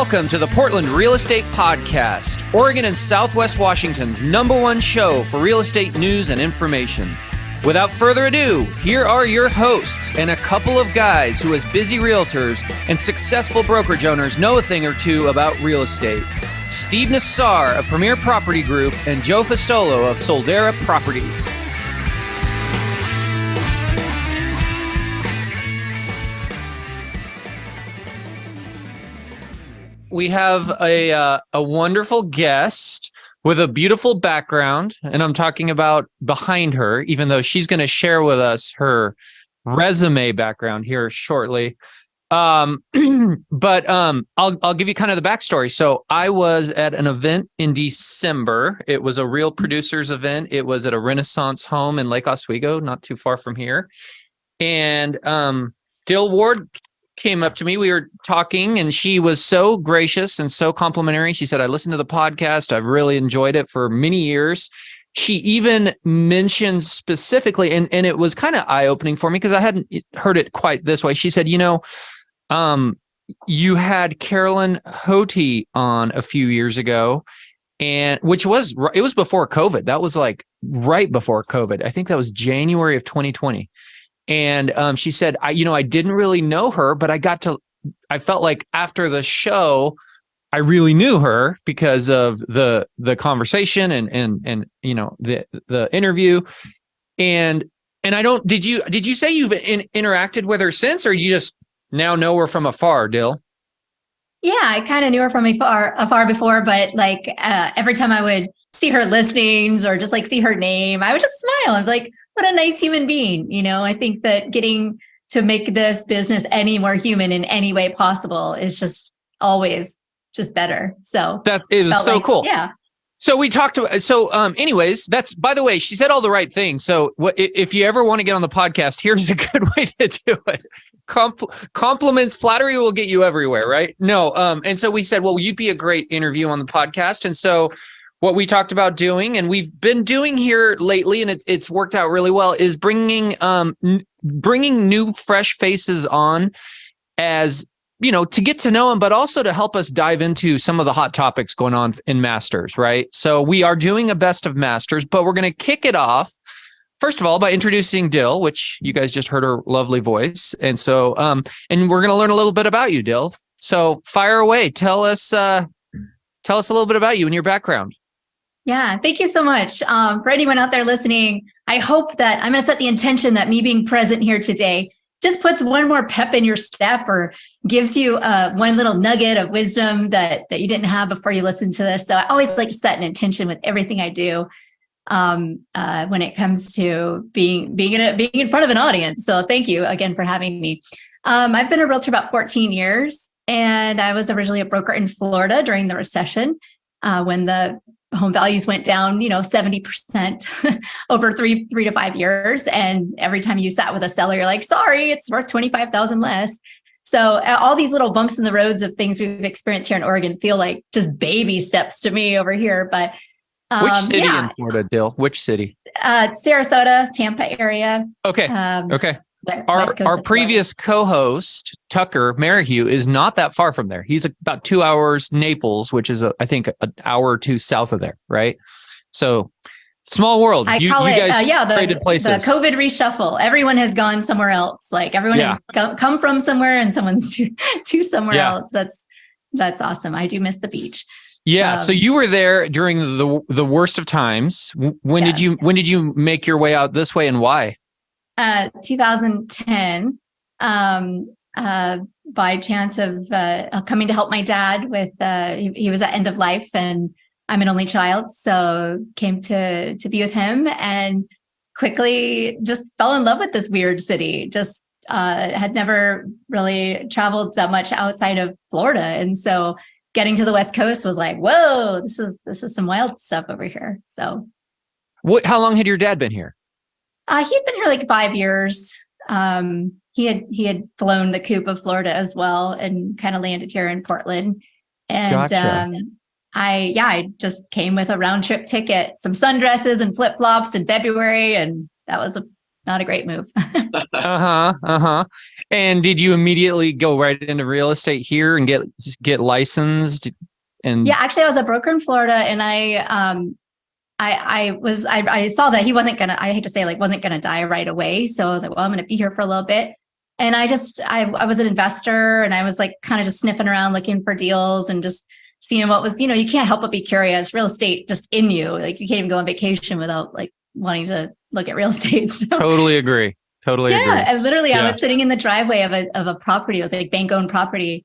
Welcome to the Portland Real Estate Podcast, Oregon and Southwest Washington's #1 show for real estate news and information. Without further ado, here are your hosts and a couple of guys who, as busy realtors and successful brokerage owners, know a thing or two about real estate. Steve Nassar of Premier Property Group and Joe Fustolo of Soldera Properties. We have a wonderful guest with a beautiful background, and I'm talking about behind her, even though she's going to share with us her resume background here shortly. But I'll give you kind of the backstory. So I was at an event in December. It was a Real Producers event. It was at a Renaissance home in Lake Oswego, not too far from here. And Dill Ward came up to me. We were talking, and she was so gracious and so complimentary. She said, I listened to the podcast. I've really enjoyed it for many years. She even mentioned specifically, and it was kind of eye-opening for me because I hadn't heard it quite this way. She said, you had Carolyn Hote on a few years ago, and it was before COVID. That was like right before COVID. I think that was January of 2020. And she said, I didn't really know her, but I felt like after the show, I really knew her because of the conversation and the interview. And did you say you've interacted with her since, or you just now know her from afar, Dill? Yeah, I kind of knew her from afar before, but like every time I would see her listings or just like see her name, I would just smile and be like, what a nice human being. I think that getting to make this business any more human in any way possible is just always just better. So it was so cool. Yeah. So we talked about, anyways, that's, by the way, she said all the right things. So if you ever want to get on the podcast, here's a good way to do it. Compliments, flattery will get you everywhere, right? No. And so we said, well, you'd be a great interview on the podcast. And so what we talked about doing, and we've been doing here lately, and it's worked out really well, is bringing new, fresh faces on as, to get to know them, but also to help us dive into some of the hot topics going on in Masters, right? So we are doing a best of Masters, but we're going to kick it off, first of all, by introducing Dill, which you guys just heard her lovely voice. And so, and we're going to learn a little bit about you, Dill. So fire away. Tell us a little bit about you and your background. Yeah, thank you so much. For anyone out there listening, I hope that I'm going to set the intention that me being present here today just puts one more pep in your step or gives you one little nugget of wisdom that you didn't have before you listened to this. So I always like to set an intention with everything I do when it comes to being in front of an audience. So thank you again for having me. I've been a realtor about 14 years, and I was originally a broker in Florida during the recession when the home values went down, 70% over three to 5 years. And every time you sat with a seller, you're like, sorry, it's worth $25,000 less. So all these little bumps in the roads of things we've experienced here in Oregon feel like just baby steps to me over here. But which city in Florida, Dill? Which city? Sarasota, Tampa area. Okay. Okay. Our previous co-host, Tucker Merrihew, is not that far from there. He's about 2 hours Naples, which is, I think, an hour or two south of there, right? So, small world. You guys traded places. The COVID reshuffle. Everyone has gone somewhere else. Like everyone has come from somewhere, and someone's to somewhere else. That's awesome. I do miss the beach. Yeah. So you were there during the worst of times. When did you make your way out this way, and why? 2010, by chance of coming to help my dad with, he was at end of life, and I'm an only child. So came to be with him and quickly just fell in love with this weird city. Just had never really traveled that much outside of Florida. And so getting to the West Coast was like, whoa, this is some wild stuff over here. So how long had your dad been here? He had been here like 5 years. He had flown the coop of Florida as well and kind of landed here in Portland. And gotcha. I just came with a round trip ticket, some sundresses and flip flops in February, and that was not a great move. And did you immediately go right into real estate here and get licensed? And Yeah, actually, I was a broker in Florida, and I saw that he wasn't gonna, I hate to say, like, wasn't gonna die right away. So I was like, well, I'm gonna be here for a little bit. And I was an investor, and I was like kind of just sniffing around looking for deals and just seeing what was, you can't help but be curious. Real estate just in you. Like, you can't even go on vacation without like wanting to look at real estate. So, totally agree. Totally agree. yeah. And literally Yeah. I was sitting in the driveway of a property. It was like bank owned property.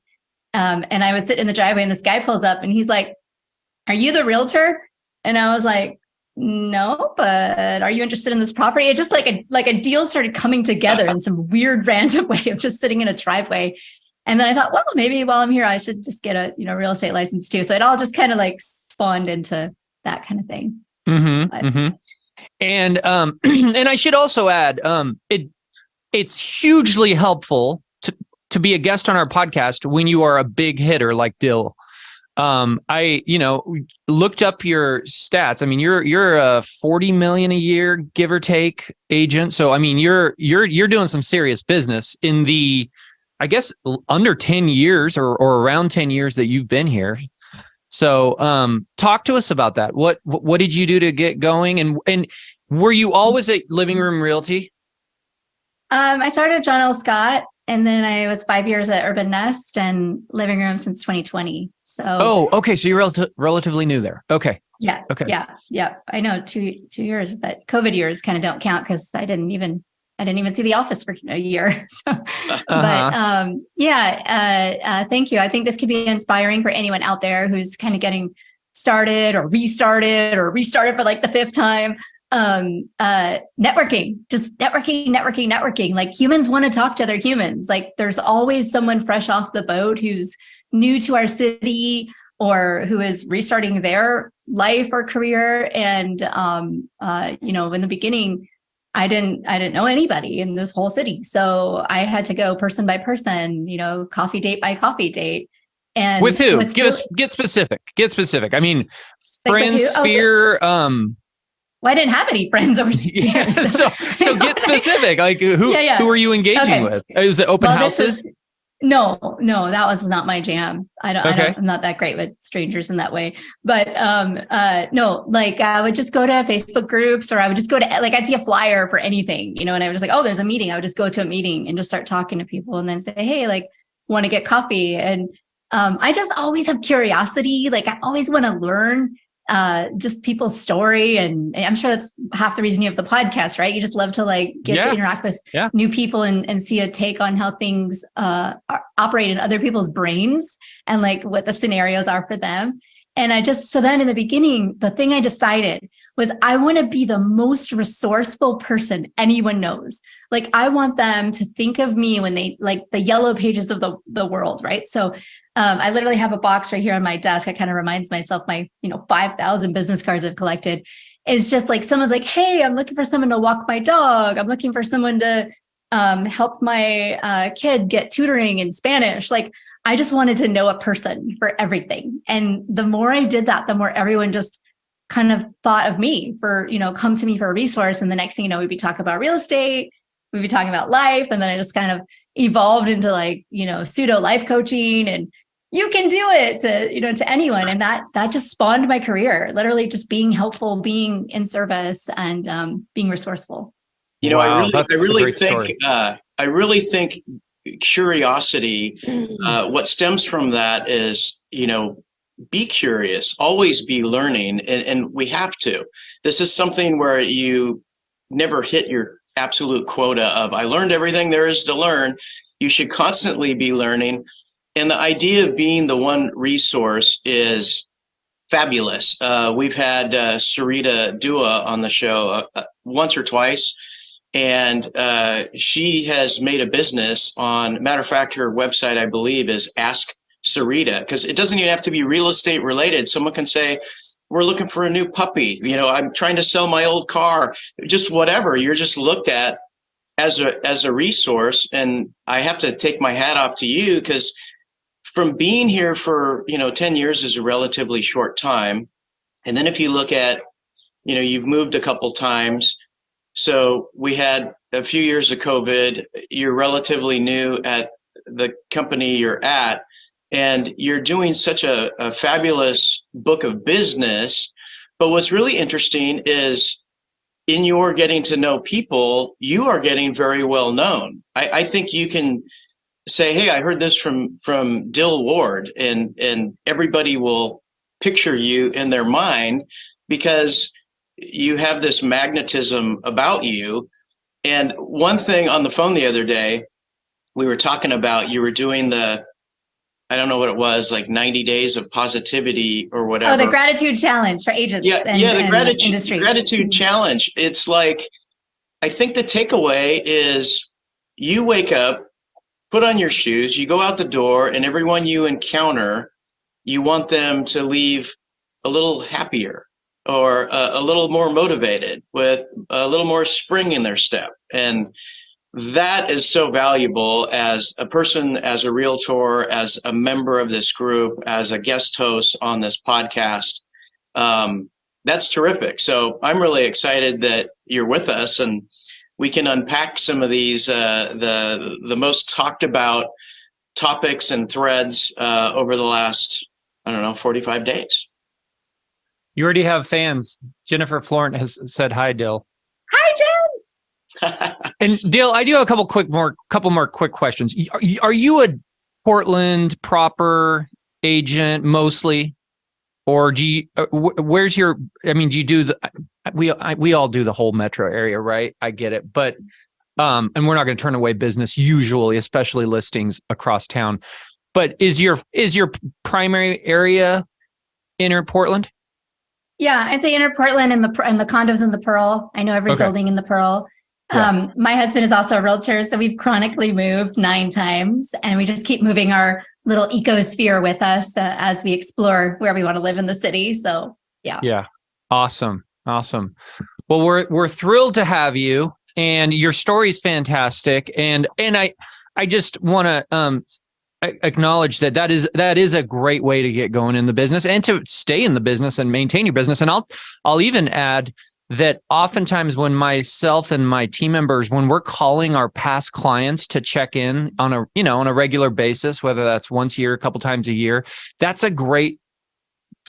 And I was sitting in the driveway, and this guy pulls up, and he's like, "Are you the realtor?" And I was like, "No, but are you interested in this property?" It just like a deal started coming together in some weird random way of just sitting in a driveway. And then I thought, well, maybe while I'm here, I should just get a real estate license too. So it all just kind of like spawned into that kind of thing. And and I should also add, it's hugely helpful to be a guest on our podcast when you are a big hitter like Dill. I looked up your stats. I mean, you're a 40 million a year, give or take, agent. So I mean, you're doing some serious business in the, I guess, under 10 years or around 10 years that you've been here. So talk to us about that. What did you do to get going? And were you always at Living Room Realty? I started at John L. Scott, and then I was 5 years at Urban Nest and Living Room since 2020. So okay. So you're relatively new there. Okay. Yeah. Okay. Yeah. I know 2 years, but COVID years kind of don't count because I didn't even see the office for a year. So, but thank you. I think this could be inspiring for anyone out there who's kind of getting started or restarted for like the 5th time. Networking, just networking. Like, humans want to talk to other humans. Like, there's always someone fresh off the boat who's new to our city or who is restarting their life or career. And, in the beginning, I didn't know anybody in this whole city. So I had to go person by person, coffee date by coffee date. And with who? Get specific. I mean, friends, sphere, well, I didn't have any friends over years. So get specific. Like, who are you engaging with? Was it open houses? No, that was not my jam. I'm not that great with strangers in that way. But no, like, I would just go to Facebook groups, or I would just go to, like, I'd see a flyer for anything, and I was just like, oh, there's a meeting. I would just go to a meeting and just start talking to people, and then say, hey, like, want to get coffee? And I just always have curiosity. Like, I always want to learn just people's story. And I'm sure that's half the reason you have the podcast, right? You just love to like get to interact with new people and see a take on how things operate in other people's brains and like what the scenarios are for them. And so then in the beginning, the thing I decided was I want to be the most resourceful person anyone knows. Like, I want them to think of me when they, like, the yellow pages of the world, right? So I literally have a box right here on my desk. It kind of reminds myself my, 5,000 business cards I've collected. It's just like, someone's like, hey, I'm looking for someone to walk my dog. I'm looking for someone to help my kid get tutoring in Spanish. Like, I just wanted to know a person for everything. And the more I did that, the more everyone just kind of thought of me for, come to me for a resource. And the next thing you know, we'd be talking about real estate, we'd be talking about life. And then I just kind of evolved into like, pseudo life coaching, and you can do it to anyone. And that just spawned my career, literally just being helpful, being in service, and being resourceful. Wow, I really think curiosity, what stems from that is, be curious, always be learning. And we have to. This is something where you never hit your absolute quota of, I learned everything there is to learn. You should constantly be learning. And the idea of being the one resource is fabulous. We've had Sarita Dua on the show once or twice. And she has made a business on, matter of fact, her website, I believe, is Ask Sarita, because it doesn't even have to be real estate related. Someone can say, we're looking for a new puppy. I'm trying to sell my old car, just whatever. You're just looked at as a resource. And I have to take my hat off to you, because from being here for, 10 years is a relatively short time. And then if you look at, you've moved a couple times, So we had a few years of COVID. You're relatively new at the company you're at, and you're doing such a fabulous book of business. But what's really interesting is in your getting to know people, you are getting very well known. I think you can say, hey, I heard this from Dill Ward, and everybody will picture you in their mind because you have this magnetism about you. And one thing on the phone the other day, we were talking about, you were doing I don't know what it was, like 90 days of positivity or whatever. Oh, the gratitude challenge for agents. The industry. gratitude challenge. It's like, I think the takeaway is you wake up, put on your shoes, you go out the door, and everyone you encounter, you want them to leave a little happier, or a little more motivated, with a little more spring in their step. And that is so valuable as a person, as a realtor, as a member of this group, as a guest host on this podcast. That's terrific. So I'm really excited that you're with us, and we can unpack some of these, the most talked about topics and threads over the last, 45 days. You already have fans. Jennifer Florent has said hi, Dill. Hi, Jen. And Dill, I do have a couple more quick questions. Are you a Portland proper agent mostly, or do you? Where's your? I mean, do you do the? We all do the whole metro area, right? I get it, but and we're not going to turn away business usually, especially listings across town. But is your primary area inner Portland? Yeah, I'd say inner Portland and the condos in the Pearl. I know every building in the Pearl. Yeah. My husband is also a realtor, so we've chronically moved 9 times, and we just keep moving our little ecosphere with us as we explore where we want to live in the city. So yeah. Yeah. Awesome. Well, we're thrilled to have you, and your story is fantastic. And I just want to acknowledge that is a great way to get going in the business and to stay in the business and maintain your business. And I'll even add that oftentimes when myself and my team members, when we're calling our past clients to check in on a regular basis, whether that's once a year, a couple times a year, that's a great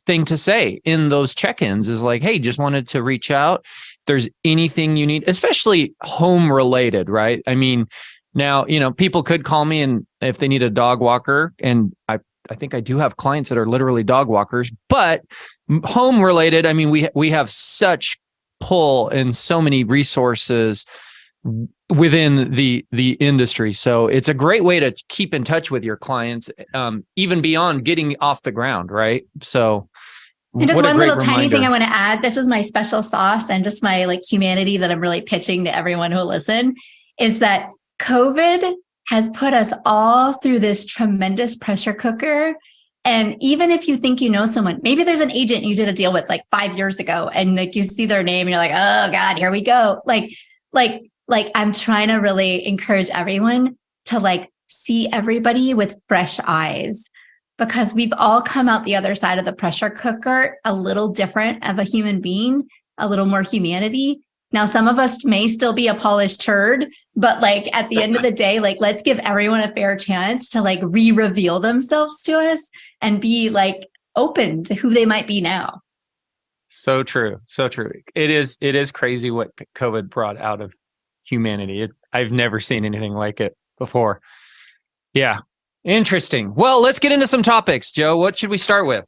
thing to say in those check-ins, is like, hey, just wanted to reach out. If there's anything you need, especially home related, right? I mean, now, people could call me and if they need a dog walker, and I think I do have clients that are literally dog walkers, but home related, I mean, we have such pull and so many resources within the industry. So it's a great way to keep in touch with your clients, even beyond getting off the ground, right? So and just one little tiny thing I want to add, this is my special sauce and just my humanity that I'm really pitching to everyone who will listen, is that COVID has put us all through this tremendous pressure cooker. And even if you think you know someone, maybe there's an agent you did a deal with 5 years ago, and you see their name and you're like, oh God, here we go. I'm trying to really encourage everyone to see everybody with fresh eyes, because we've all come out the other side of the pressure cooker a little different of a human being, a little more humanity. Now, some of us may still be a polished turd, but at the end of the day, let's give everyone a fair chance to re-reveal themselves to us and be open to who they might be now. So true. It is crazy what COVID brought out of humanity. I've never seen anything like it before. Yeah. Interesting. Well, let's get into some topics. Joe, what should we start with?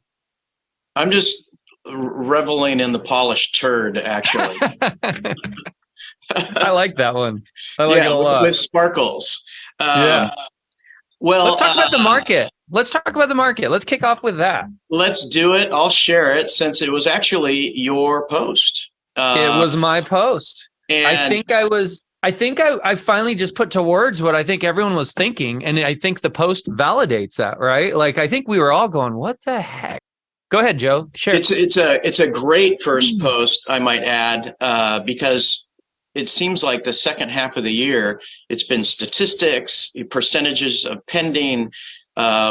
I'm just reveling in the polished turd, actually. I like that one. I like it a lot. With sparkles. Well, let's talk about the market. Let's kick off with that. Let's do it. I'll share it, since it was actually your post. It was my post. And I think I finally just put to words what I think everyone was thinking. And I think the post validates that, right? I think we were all going, what the heck? Go ahead, Joe. Share. It's a great first post, I might add, because it seems like the second half of the year, it's been statistics, percentages of pending,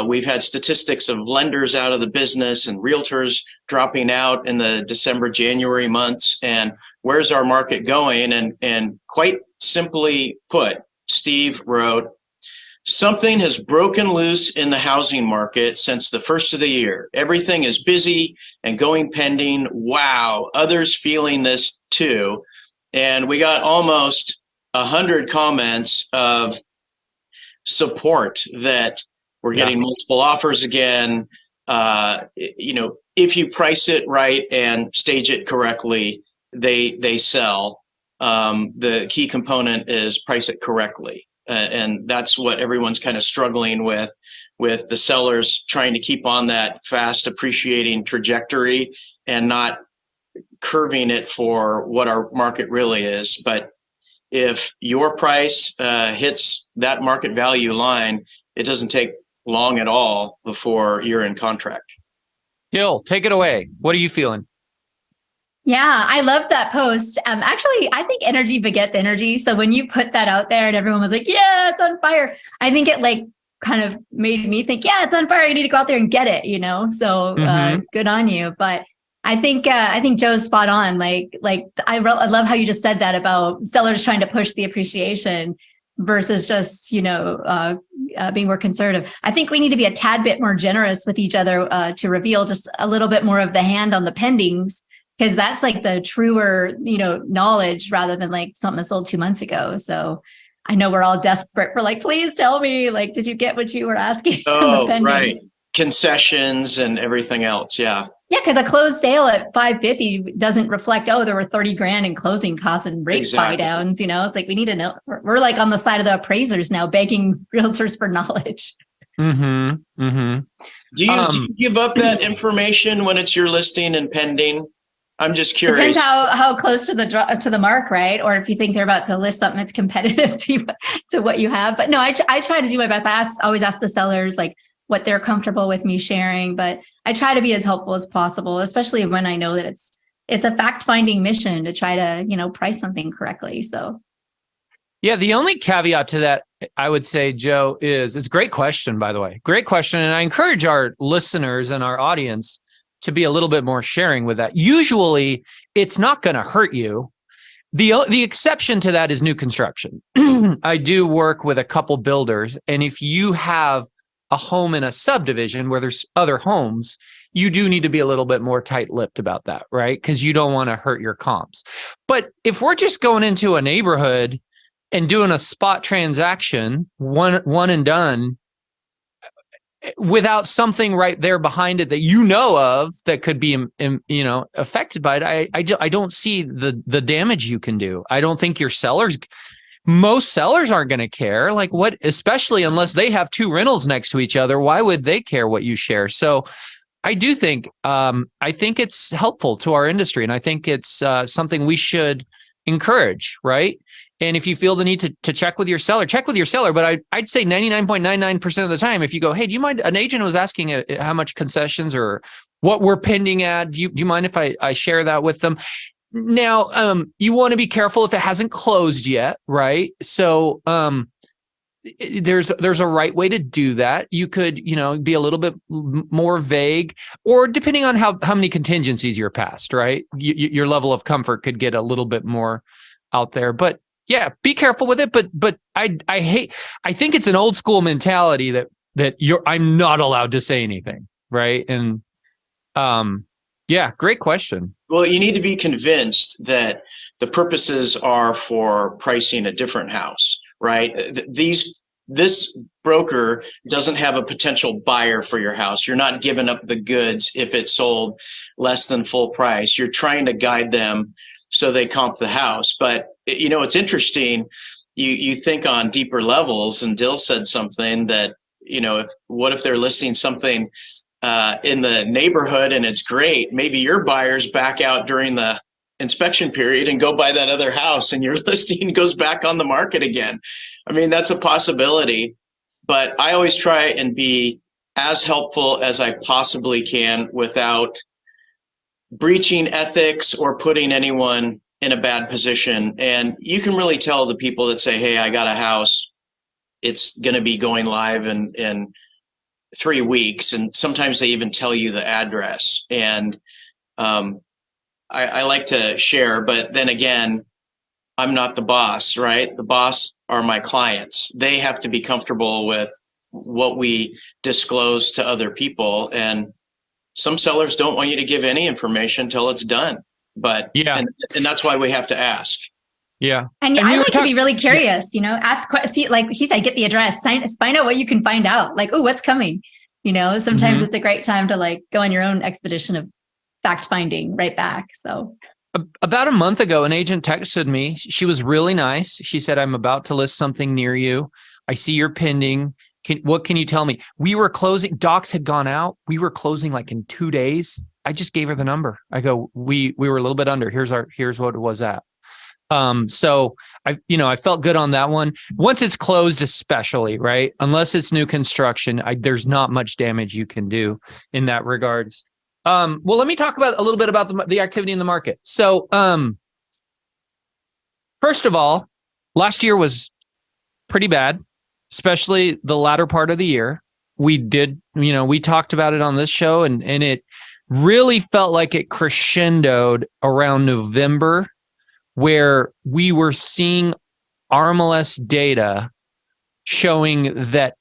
We've had statistics of lenders out of the business and realtors dropping out in the December, January months. And where's our market going? And quite simply put, Steve wrote, something has broken loose in the housing market since the first of the year. Everything is busy and going pending. Wow, others feeling this too. And we got almost 100 comments of support that we're getting multiple offers again. If you price it right and stage it correctly, they sell. The key component is price it correctly. And that's what everyone's kind of struggling with the sellers trying to keep on that fast appreciating trajectory and not curving it for what our market really is. But if your price hits that market value line, it doesn't take long at all before you're in contract. Dill, take it away. What are you feeling? Yeah, I love that post. Actually, I think energy begets energy. So when you put that out there and everyone was like, yeah, it's on fire, I think it like kind of made me think, yeah, it's on fire. I need to go out there and get it, you know? So good on you. But I think Joe's spot on. I love how you just said that about sellers trying to push the appreciation versus just, being more conservative. I think we need to be a tad bit more generous with each other to reveal just a little bit more of the hand on the pendings, because that's like the truer, knowledge rather than like something that sold 2 months ago. So I know we're all desperate for like, please tell me, like, did you get what you were asking? Oh, right. Concessions and everything else. Yeah. Yeah, because a closed sale at 550 doesn't reflect, there were 30 grand in closing costs and rate buy downs. It's like, we need to know. We're like on the side of the appraisers now, begging realtors for knowledge. Do you give up that information when it's your listing and pending? I'm just curious. Depends how close to the mark, right? Or if you think they're about to list something that's competitive to what you have. But no, I try to do my best. I always ask the sellers like what they're comfortable with me sharing, but I try to be as helpful as possible, especially when I know that it's a fact-finding mission to try to price something correctly. So. Yeah, the only caveat to that, I would say, Joe, it's a great question, by the way. Great question. And I encourage our listeners and our audience to be a little bit more sharing with that. Usually, it's not going to hurt you. The exception to that is new construction. I do work with a couple builders, and if you have a home in a subdivision where there's other homes, you do need to be a little bit more tight-lipped about that, right? Because you don't want to hurt your comps. But if we're just going into a neighborhood and doing a spot transaction, one and done, without something right there behind it that you know of that could be affected by it, I don't see the damage you can do. I don't think most sellers aren't going to care. Like what, especially unless they have two rentals next to each other, why would they care what you share? So I do think, I think it's helpful to our industry, and I think it's something we should encourage, right? And if you feel the need to check with your seller, but I'd say 99.99% of the time, if you go, hey, do you mind, an agent was asking how much concessions or what we're pending at, do you mind if I share that with them? Now, you want to be careful if it hasn't closed yet, right? So there's a right way to do that. You could, be a little bit more vague, or depending on how many contingencies you're past, right? Your level of comfort could get a little bit more out there. But yeah, be careful with it. But I think it's an old school mentality that I'm not allowed to say anything, right? And yeah, great question. Well, you need to be convinced that the purposes are for pricing a different house, right? This broker doesn't have a potential buyer for your house. You're not giving up the goods if it's sold less than full price. You're trying to guide them so they comp the house. But it's interesting. You think on deeper levels, and Dill said something that, what if they're listing something in the neighborhood and it's great? Maybe your buyers back out during the inspection period and go buy that other house, and your listing goes back on the market again. I mean, that's a possibility, but I always try and be as helpful as I possibly can without breaching ethics or putting anyone in a bad position. And you can really tell the people that say, hey, I got a house, it's going to be going live in 3 weeks, and sometimes they even tell you the address. And I like to share, but then again, I'm not the boss, right? The boss are my clients. They have to be comfortable with what we disclose to other people. And some sellers don't want you to give any information until it's done. But Yeah. And that's why we have to ask. Yeah. And we I were like to be really curious, see, like he said, get the address, find out what you can find out. Like, oh, what's coming? Sometimes it's a great time to like go on your own expedition of fact finding right back. So about a month ago, an agent texted me. She was really nice. She said, I'm about to list something near you. I see you're pending. What can you tell me? We were closing. Docs had gone out. We were closing like in 2 days. I just gave her the number. I go, we were a little bit under. Here's what it was at. So I felt good on that one. Once it's closed, especially, right? Unless it's new construction, there's not much damage you can do in that regards. Well, let me talk about a little bit about the activity in the market. So, first of all, last year was pretty bad, especially the latter part of the year. We talked about it on this show, and it really felt like it crescendoed around November, where we were seeing RMLS data showing that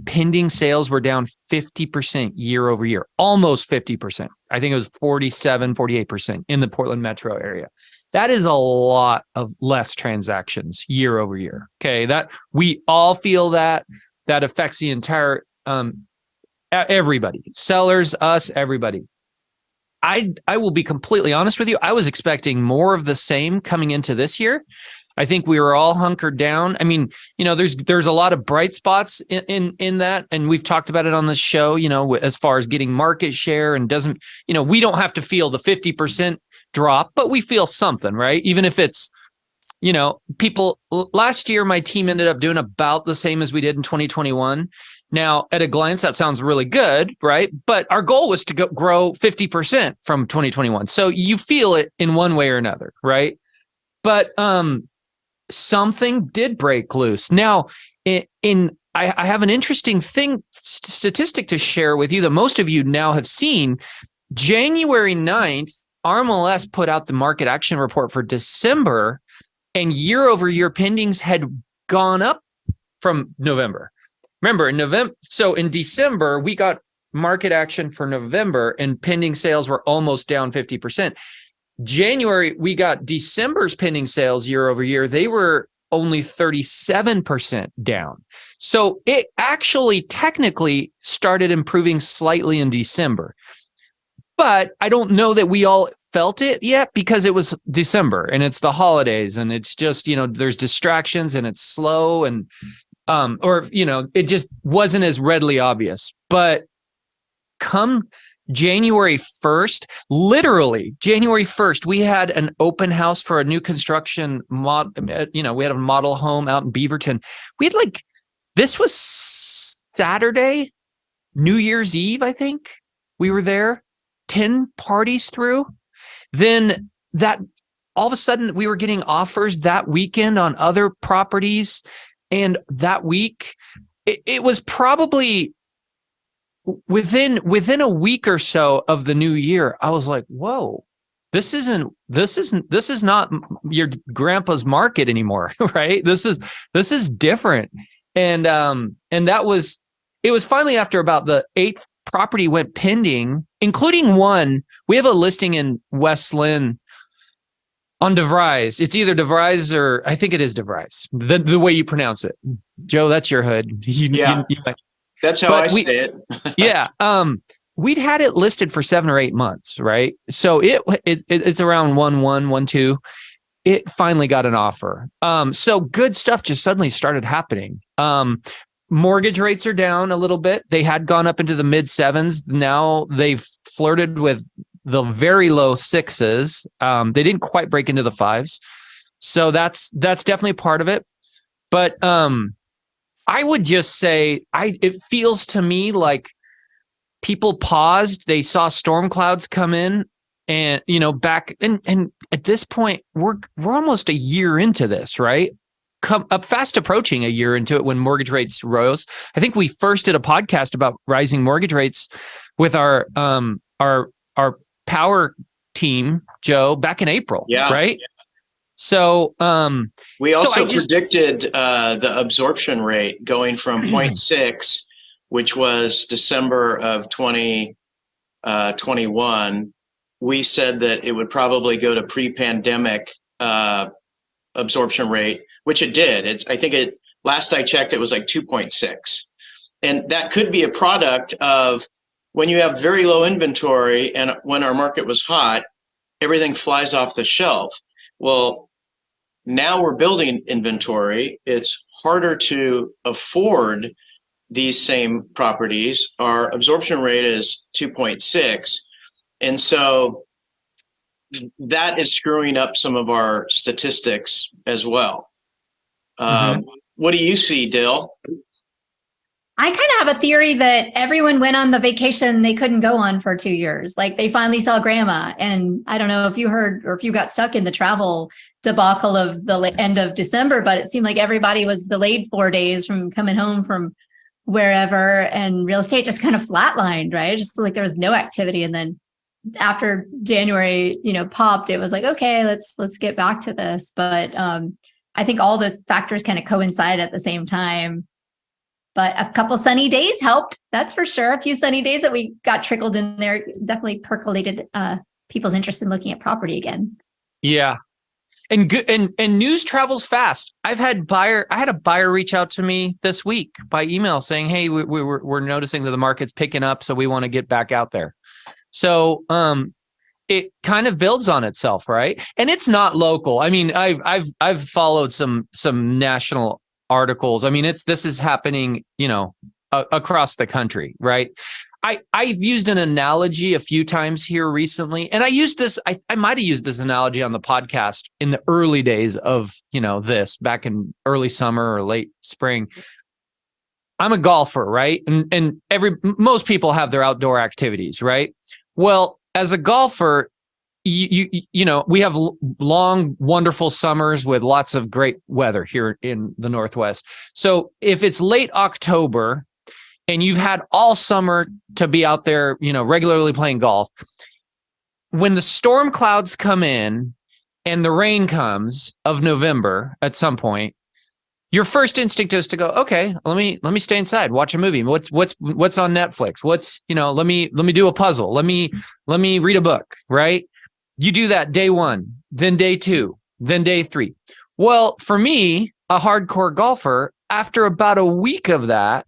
pending sales were down 50% year over year, almost 50%. I think it was 47, 48% in the Portland metro area. That is a lot of less transactions year over year. Okay. That we all feel that affects the entire, everybody, sellers, us, everybody. I will be completely honest with you. I was expecting more of the same coming into this year. I think we were all hunkered down. I mean, there's a lot of bright spots in that, and we've talked about it on the show, as far as getting market share, and we don't have to feel the 50% drop, but we feel something, right? Even if it's, people last year, my team ended up doing about the same as we did in 2021. Now, at a glance, that sounds really good, right? But our goal was to grow 50% from 2021. So you feel it in one way or another, right? But something did break loose. Now, I have an interesting statistic to share with you that most of you now have seen. January 9th, RMLS put out the market action report for December, and year over year pendings had gone up from November. Remember, in December, we got market action for November, and pending sales were almost down 50%. January, we got December's pending sales year over year. They were only 37% down. So it actually technically started improving slightly in December. But I don't know that we all felt it yet, because it was December and it's the holidays, and it's just, there's distractions and it's slow, and it just wasn't as readily obvious. But come January 1st, literally January 1st, we had an open house for a new construction we had a model home out in Beaverton. We had this was Saturday, New Year's Eve, I think. We were there, 10 parties through. Then that all of a sudden we were getting offers that weekend on other properties. And that week, it was probably within a week or so of the new year, I was like, whoa, this is not your grandpa's market anymore, right? This is different. And it was finally after about the 8th property went pending, including one. We have a listing in West Lynn on DeVries. It's either DeVries or I think it is DeVries. The way you pronounce it, Joe. That's your hood. That's how I say it. Yeah. We'd had it listed for 7 or 8 months, right? So it's around 1.2. It finally got an offer. So good stuff just suddenly started happening. Mortgage rates are down a little bit. They had gone up into the mid 7s. Now they've flirted with the very low 6s. They didn't quite break into the 5s. So that's definitely part of it. But I would just say it feels to me like people paused. They saw storm clouds come in, and back and at this point we're almost a year into this, right? fast approaching a year into it when mortgage rates rose. I think we first did a podcast about rising mortgage rates with our power team, Joe, back in April. Yeah. Right. So we also predicted the absorption rate going from 0.6, which was December of 2021. We said that it would probably go to pre-pandemic absorption rate, which it did. Last I checked, it was like 2.6. And that could be a product of when you have very low inventory and when our market was hot, everything flies off the shelf. Well, now we're building inventory. It's harder to afford these same properties. Our absorption rate is 2.6. And so that is screwing up some of our statistics as well. What do you see, Dill? I kind of have a theory that everyone went on the vacation they couldn't go on for 2 years. Like they finally saw grandma. And I don't know if you heard or if you got stuck in the travel debacle of the end of December, but it seemed like everybody was delayed 4 days from coming home from wherever, and real estate just kind of flatlined, right? Just like there was no activity. And then after January, popped, it was like, okay, let's get back to this. But I think all those factors kind of coincide at the same time. But a couple sunny days helped, that's for sure. A few sunny days that we got trickled in there definitely percolated people's interest in looking at property again. Yeah. And good, and news travels fast. I had a buyer reach out to me this week by email saying, "Hey, we're noticing that the market's picking up, so we want to get back out there." So it kind of builds on itself, right? And it's not local. I mean, I've followed some national articles. I mean, this is happening, across the country, right? I've used an analogy a few times here recently, and I might have used this analogy on the podcast in the early days of, this back in early summer or late spring. I'm a golfer, right? And most people have their outdoor activities, right? Well, as a golfer, we have long, wonderful summers with lots of great weather here in the Northwest. So if it's late October and you've had all summer to be out there, regularly playing golf, when the storm clouds come in and the rain comes of November at some point, your first instinct is to go, okay, let me stay inside, watch a movie. What's on Netflix? Let me do a puzzle. Let me read a book, right? You do that day one, then day two, then day three. Well, for me, a hardcore golfer, after about a week of that,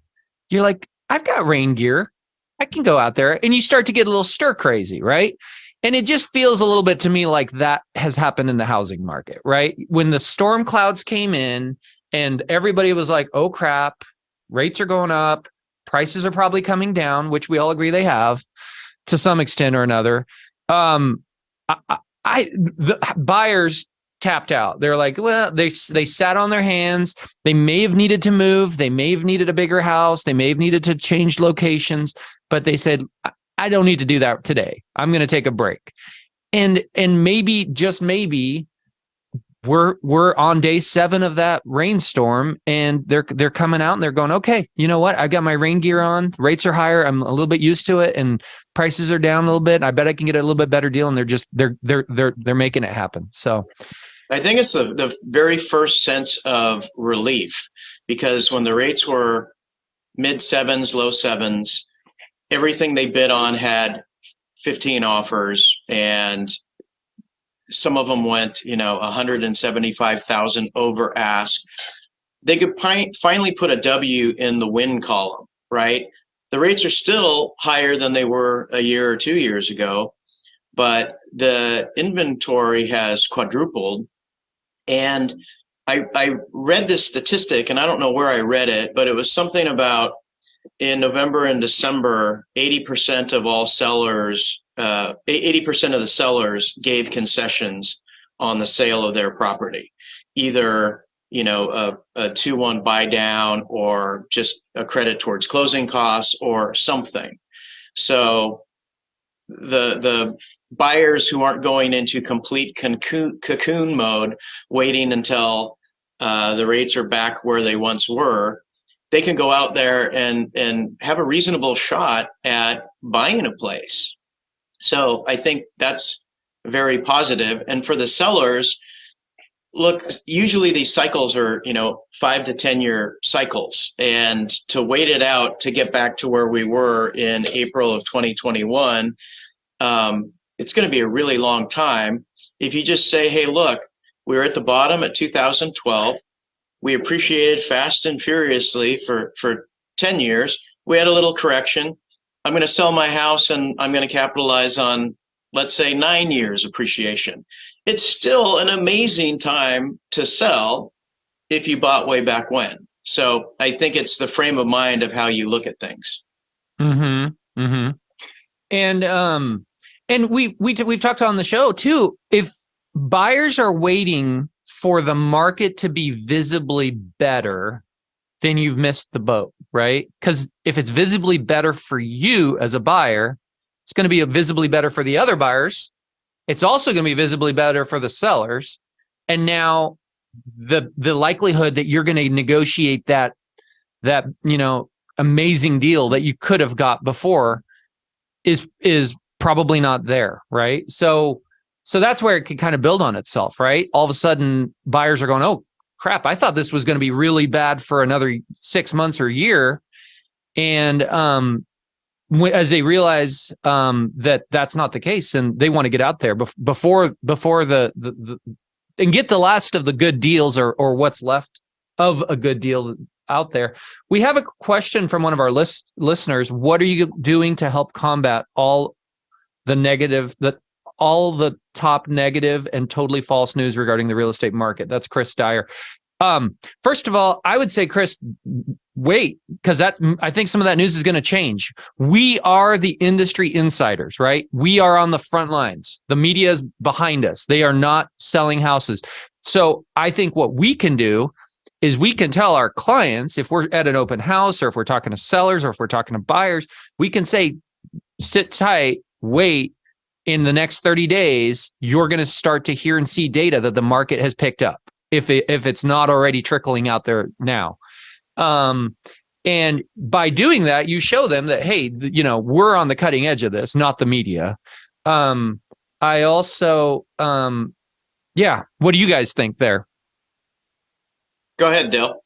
you're like, I've got rain gear. I can go out there. And you start to get a little stir crazy, right? And it just feels a little bit to me like that has happened in the housing market, right? When the storm clouds came in and everybody was like, oh crap, rates are going up, prices are probably coming down, which we all agree they have to some extent or another. The buyers tapped out. They're like, well, they sat on their hands. They may have needed to move. They may have needed a bigger house. They may have needed to change locations, but they said, I don't need to do that today. I'm going to take a break. And maybe, just maybe, we're on day 7 of that rainstorm, and they're coming out and they're going, okay, you know what? I got my rain gear on. Rates are higher. I'm a little bit used to it, and prices are down a little bit. I bet I can get a little bit better deal. And they're making it happen. So I think it's the very first sense of relief, because when the rates were mid 7s, low 7s, everything they bid on had 15 offers, and some of them went, 175,000 over ask. They could finally put a W in the win column, right? The rates are still higher than they were a year or 2 years ago, but the inventory has quadrupled. And I read this statistic, and I don't know where I read it, but it was something about in November and December, 80% of all sellers, 80% of the sellers gave concessions on the sale of their property, either a 2-1 buy down or just a credit towards closing costs or something. So the buyers who aren't going into complete cocoon mode, waiting until the rates are back where they once were, they can go out there and have a reasonable shot at buying a place. So I think that's very positive. And for the sellers, look, usually these cycles are, 5 to 10 year cycles, and to wait it out to get back to where we were in April of 2021, it's going to be a really long time. If you just say, hey, look, we were at the bottom at 2012. We appreciated fast and furiously for 10 years. We had a little correction. I'm going to sell my house and I'm going to capitalize on, let's say, 9 years appreciation. It's still an amazing time to sell if you bought way back when. So I think it's the frame of mind of how you look at things. Mm-hmm. Mm-hmm. And we've talked on the show too. If buyers are waiting for the market to be visibly better, then you've missed the boat, right? Because if it's visibly better for you as a buyer, it's going to be visibly better for the other buyers. It's also going to be visibly better for the sellers. And now the likelihood that you're going to negotiate that amazing deal that you could have got before is probably not there, right? So that's where it can kind of build on itself, right? All of a sudden, buyers are going, oh, crap, I thought this was going to be really bad for another 6 months or a year. And as they realize that that's not the case, and they want to get out there before the and get the last of the good deals or what's left of a good deal out there. We have a question from one of our listeners. What are you doing to help combat all the top negative and totally false news regarding the real estate market? That's Chris Dyer. First of all, I would say, Chris, wait, because I think some of that news is going to change. We are the industry insiders, right? We are on the front lines. The media is behind us. They are not selling houses. So I think what we can do is we can tell our clients, if we're at an open house or if we're talking to sellers or if we're talking to buyers, we can say, sit tight, wait. In the next 30 days, you're going to start to hear and see data that the market has picked up, if it's not already trickling out there now. And by doing that, you show them that, hey, we're on the cutting edge of this, not the media. I also, what do you guys think there? Go ahead, Dill.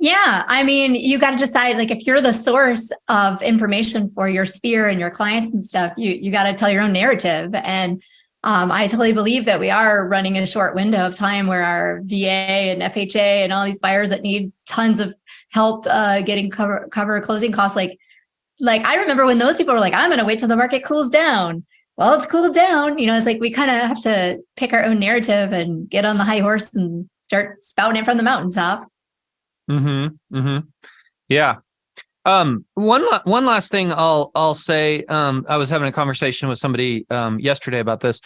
Yeah, I mean, you got to decide, like, if you're the source of information for your sphere and your clients and stuff, you got to tell your own narrative. And I totally believe that we are running a short window of time where our VA and FHA and all these buyers that need tons of help getting cover closing costs. Like I remember when those people were like, I'm going to wait till the market cools down. Well, it's cooled down. It's like we kind of have to pick our own narrative and get on the high horse and start spouting it from the mountaintop. Mm-hmm. Mm-hmm. Yeah. One last thing I'll say. I was having a conversation with somebody yesterday about this.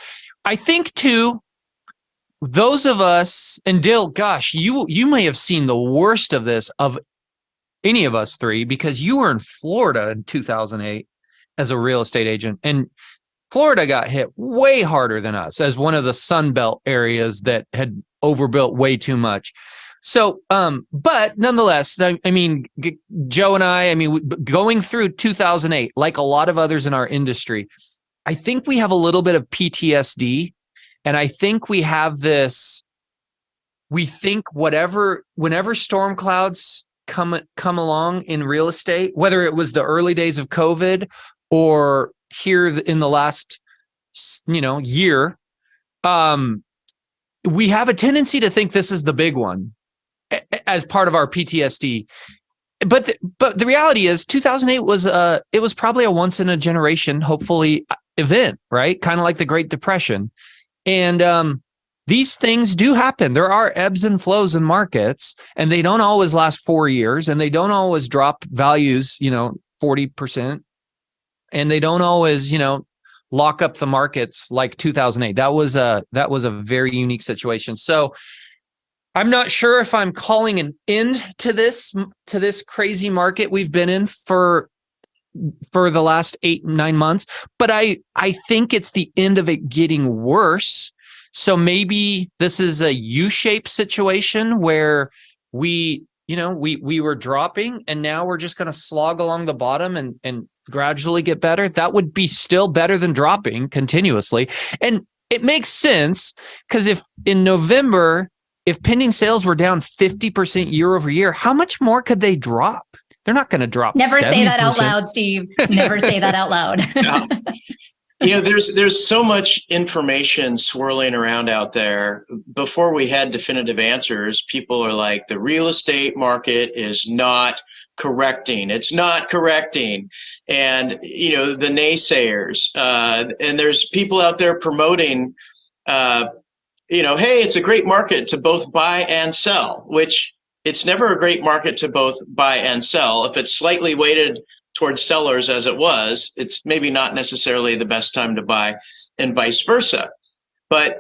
I think too, those of us, and Dill, gosh, you may have seen the worst of this of any of us three, because you were in Florida in 2008 as a real estate agent, and Florida got hit way harder than us as one of the Sun Belt areas that had overbuilt way too much. So, but nonetheless, I mean, Joe and I going through 2008, like a lot of others in our industry, I think we have a little bit of PTSD. And I think we have this, we think whenever storm clouds come along in real estate, whether it was the early days of COVID or here in the last, year, we have a tendency to think this is the big one as part of our PTSD. But the reality is 2008 was probably a once in a generation, hopefully, event, right? Kind of like the Great Depression. And these things do happen. There are ebbs and flows in markets, and they don't always last 4 years, and they don't always drop values, 40%. And they don't always, lock up the markets like 2008. That was a very unique situation. So I'm not sure if I'm calling an end to this crazy market we've been in for the last 8-9 months, but I think it's the end of it getting worse. So maybe this is a U-shaped situation where we were dropping and now we're just going to slog along the bottom and gradually get better. That would be still better than dropping continuously. And it makes sense because if in November, if pending sales were down 50% year over year, how much more could they drop? They're not going to drop. Never 70%. Say that out loud, Steve. Never say that out loud. Yeah. There's so much information swirling around out there. Before we had definitive answers, people are like, the real estate market is not correcting. It's not correcting. And, the naysayers, and there's people out there promoting, hey, it's a great market to both buy and sell, which it's never a great market to both buy and sell. If it's slightly weighted towards sellers as it was, it's maybe not necessarily the best time to buy, and vice versa. But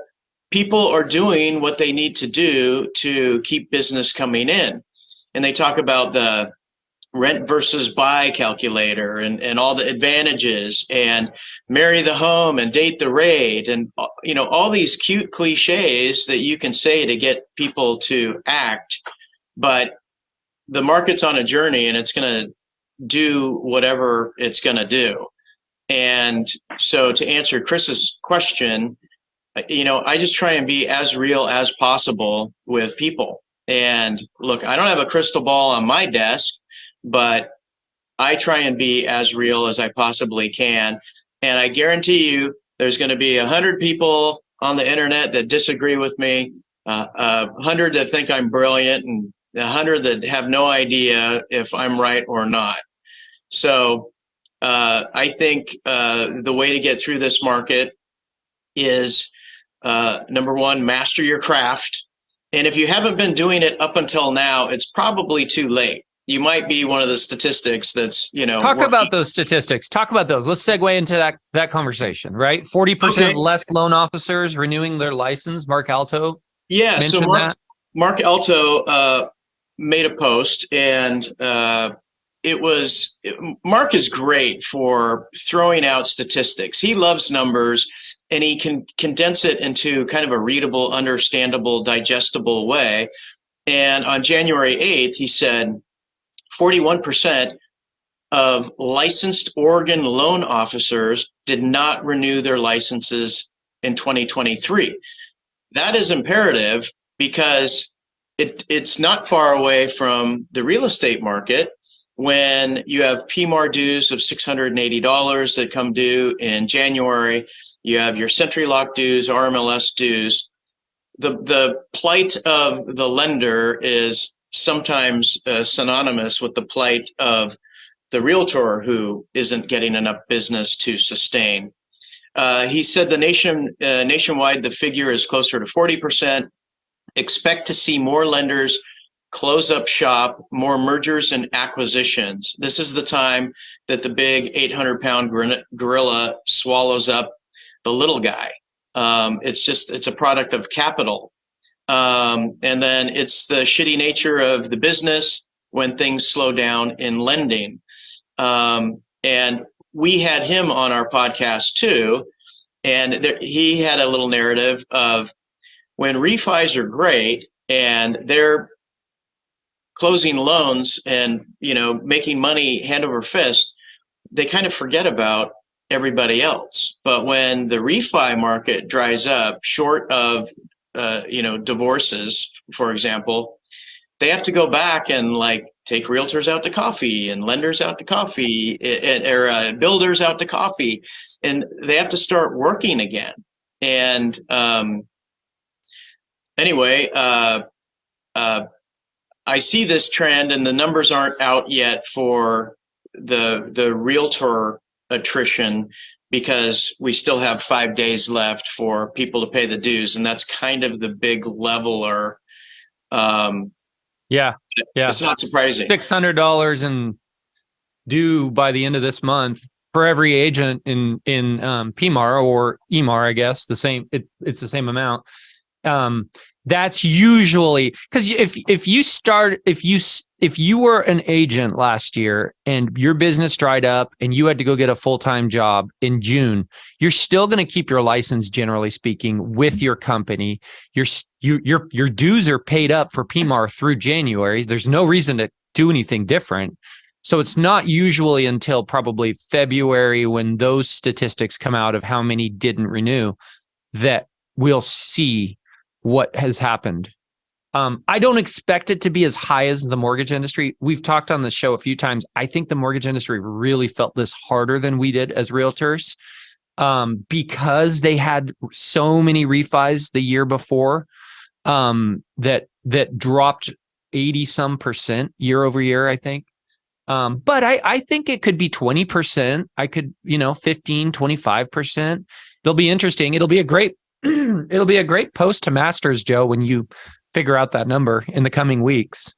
people are doing what they need to do to keep business coming in. And they talk about the rent versus buy calculator and all the advantages, and marry the home and date the rate, and all these cute cliches that you can say to get people to act. But the market's on a journey, and it's going to do whatever it's going to do. And so to answer Chris's question, I just try and be as real as possible with people. And look, I don't have a crystal ball on my desk, but I try and be as real as I possibly can. And I guarantee you there's going to be 100 people on the internet that disagree with me, 100 that think I'm brilliant, and 100 that have no idea if I'm right or not. So I think the way to get through this market is, number one, master your craft. And if you haven't been doing it up until now, it's probably too late. You might be one of the statistics that's, Talk about those statistics. Talk about those. Let's segue into that conversation, right? 40% less loan officers renewing their license. Mark Alto mentioned that. Mark Alto made a post, and Mark is great for throwing out statistics. He loves numbers, and he can condense it into kind of a readable, understandable, digestible way. And on January 8th, he said 41% of licensed Oregon loan officers did not renew their licenses in 2023. That is imperative because it's not far away from the real estate market when you have PMAR dues of $680 that come due in January. You have your Century Lock dues, RMLS dues. The plight of the lender is sometimes synonymous with the plight of the realtor who isn't getting enough business to sustain. He said nationwide, the figure is closer to 40%. Expect to see more lenders close up shop, more mergers and acquisitions. This is the time that the big 800-pound gorilla swallows up the little guy. It's a product of capital. And then it's the shitty nature of the business when things slow down in lending. And we had him on our podcast too. And he had a little narrative of when refis are great and they're closing loans and, making money hand over fist, they kind of forget about everybody else. But when the refi market dries up, short of, divorces, for example, they have to go back and take realtors out to coffee and lenders out to coffee or builders out to coffee, and they have to start working again. And anyway, I see this trend, and the numbers aren't out yet for the realtor attrition because we still have 5 days left for people to pay the dues, and that's kind of the big leveler. Yeah. It's not surprising. $600 and due by the end of this month for every agent in PMAR or EMAR, I guess. It's the same amount. That's usually because if you were an agent last year and your business dried up and you had to go get a full-time job in June, you're still going to keep your license, generally speaking, with your company. Your dues are paid up for PMAR through January. There's no reason to do anything different. So it's not usually until probably February, when those statistics come out of how many didn't renew, that we'll see what has happened. I don't expect it to be as high as the mortgage industry. We've talked on the show a few times. I think the mortgage industry really felt this harder than we did as realtors, because they had so many refis the year before, that dropped 80% year over year, I think. But I think it could be 20%. I could, 15, 25%. It'll be interesting. It'll be a great post to Masters, Joe, when you figure out that number in the coming weeks.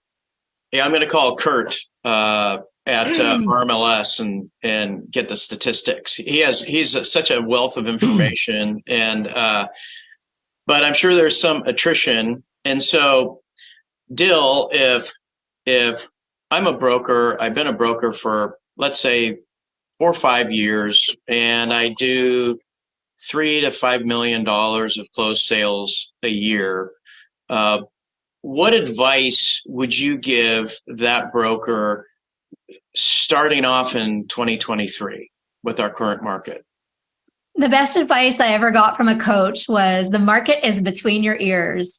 Yeah, I'm going to call Kurt at RMLS and get the statistics. He's such a wealth of information, and but I'm sure there's some attrition. And so, Dill, if I'm a broker, I've been a broker for, let's say, 4 or 5 years, and I do $3 to $5 million of closed sales a year. What advice would you give that broker starting off in 2023 with our current market? The best advice I ever got from a coach was, the market is between your ears.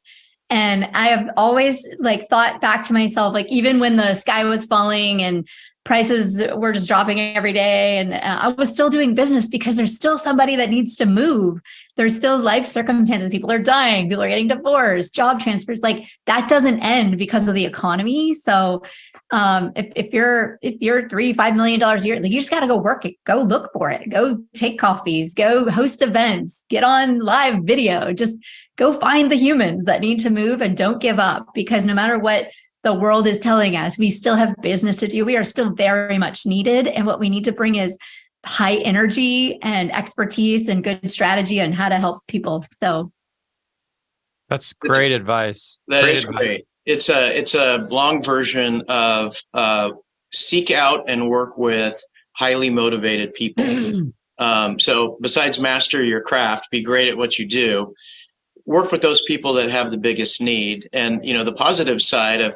And I have always thought back to myself, even when the sky was falling and prices were just dropping every day, and I was still doing business because there's still somebody that needs to move. There's still life circumstances. People are dying. People are getting divorced, job transfers. That doesn't end because of the economy. So if you're $3-5 million a year, you just got to go work it, go look for it, go take coffees, go host events, get on live video, just go find the humans that need to move, and don't give up, because no matter what the world is telling us, we still have business to do. We are still very much needed. And what we need to bring is high energy and expertise and good strategy on how to help people. So that's great advice. That is great. It's a long version of seek out and work with highly motivated people. So besides master your craft, be great at what you do, work with those people that have the biggest need. And, the positive side of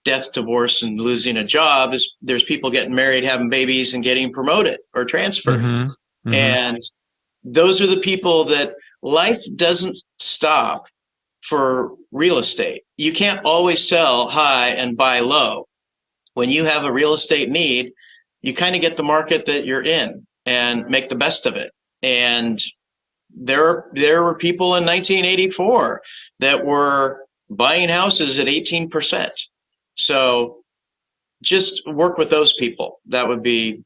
death, divorce, and losing a job is there's people getting married, having babies, and getting promoted or transferred. Mm-hmm. Mm-hmm. And those are the people that life doesn't stop for real estate. You can't always sell high and buy low. When you have a real estate need, you kind of get the market that you're in and make the best of it. And there were people in 1984 that were buying houses at 18%. So just work with those people. That would be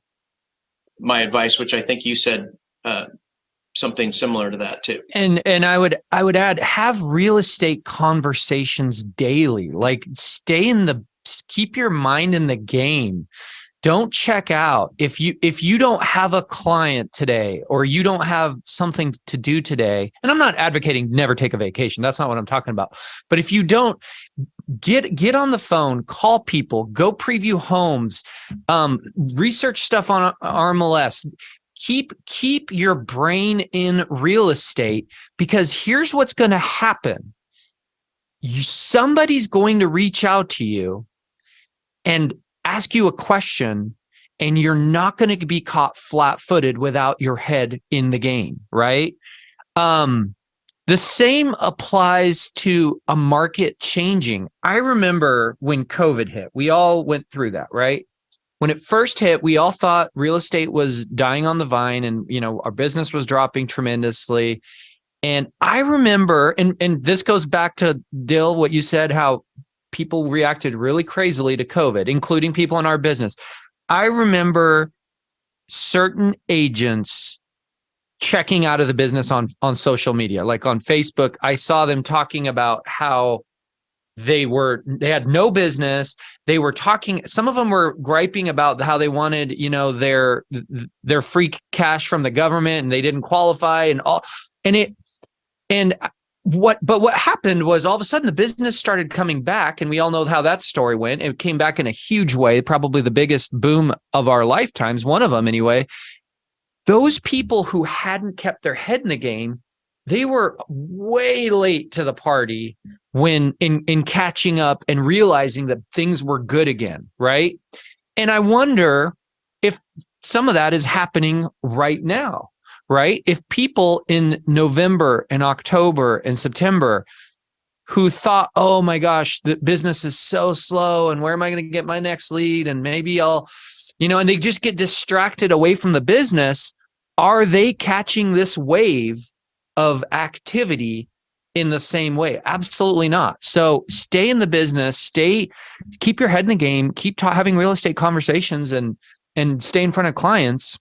my advice, which I think you said something similar to that too. And I would add, have real estate conversations daily. Keep your mind in the game. Don't check out. If you don't have a client today, or you don't have something to do today, and I'm not advocating never take a vacation. That's not what I'm talking about. But if you don't, get on the phone, call people, go preview homes, research stuff on RMLS. Keep your brain in real estate, because here's what's going to happen. Somebody's going to reach out to you and ask you a question, and you're not going to be caught flat-footed without your head in the game, right? The same applies to a market changing. I remember when COVID hit, we all went through that, right? When it first hit, we all thought real estate was dying on the vine, and our business was dropping tremendously. And I remember, and this goes back to Dill, what you said, how people reacted really crazily to COVID, including people in our business. I remember certain agents checking out of the business on social media, like on Facebook. I saw them talking about how they had no business. They were talking, some of them were griping about how they wanted, their free cash from the government, and they didn't qualify and all. And what happened was all of a sudden the business started coming back, and we all know how that story went. It came back in a huge way, probably the biggest boom of our lifetimes, one of them anyway. Those people who hadn't kept their head in the game, they were way late to the party when in catching up and realizing that things were good again, right? And I wonder if some of that is happening right now, right? If people in November and October and September who thought, oh my gosh, the business is so slow, and where am I going to get my next lead? And maybe I'll, and they just get distracted away from the business. Are they catching this wave of activity in the same way? Absolutely not. So stay in the business, keep your head in the game, keep having real estate conversations, and stay in front of clients.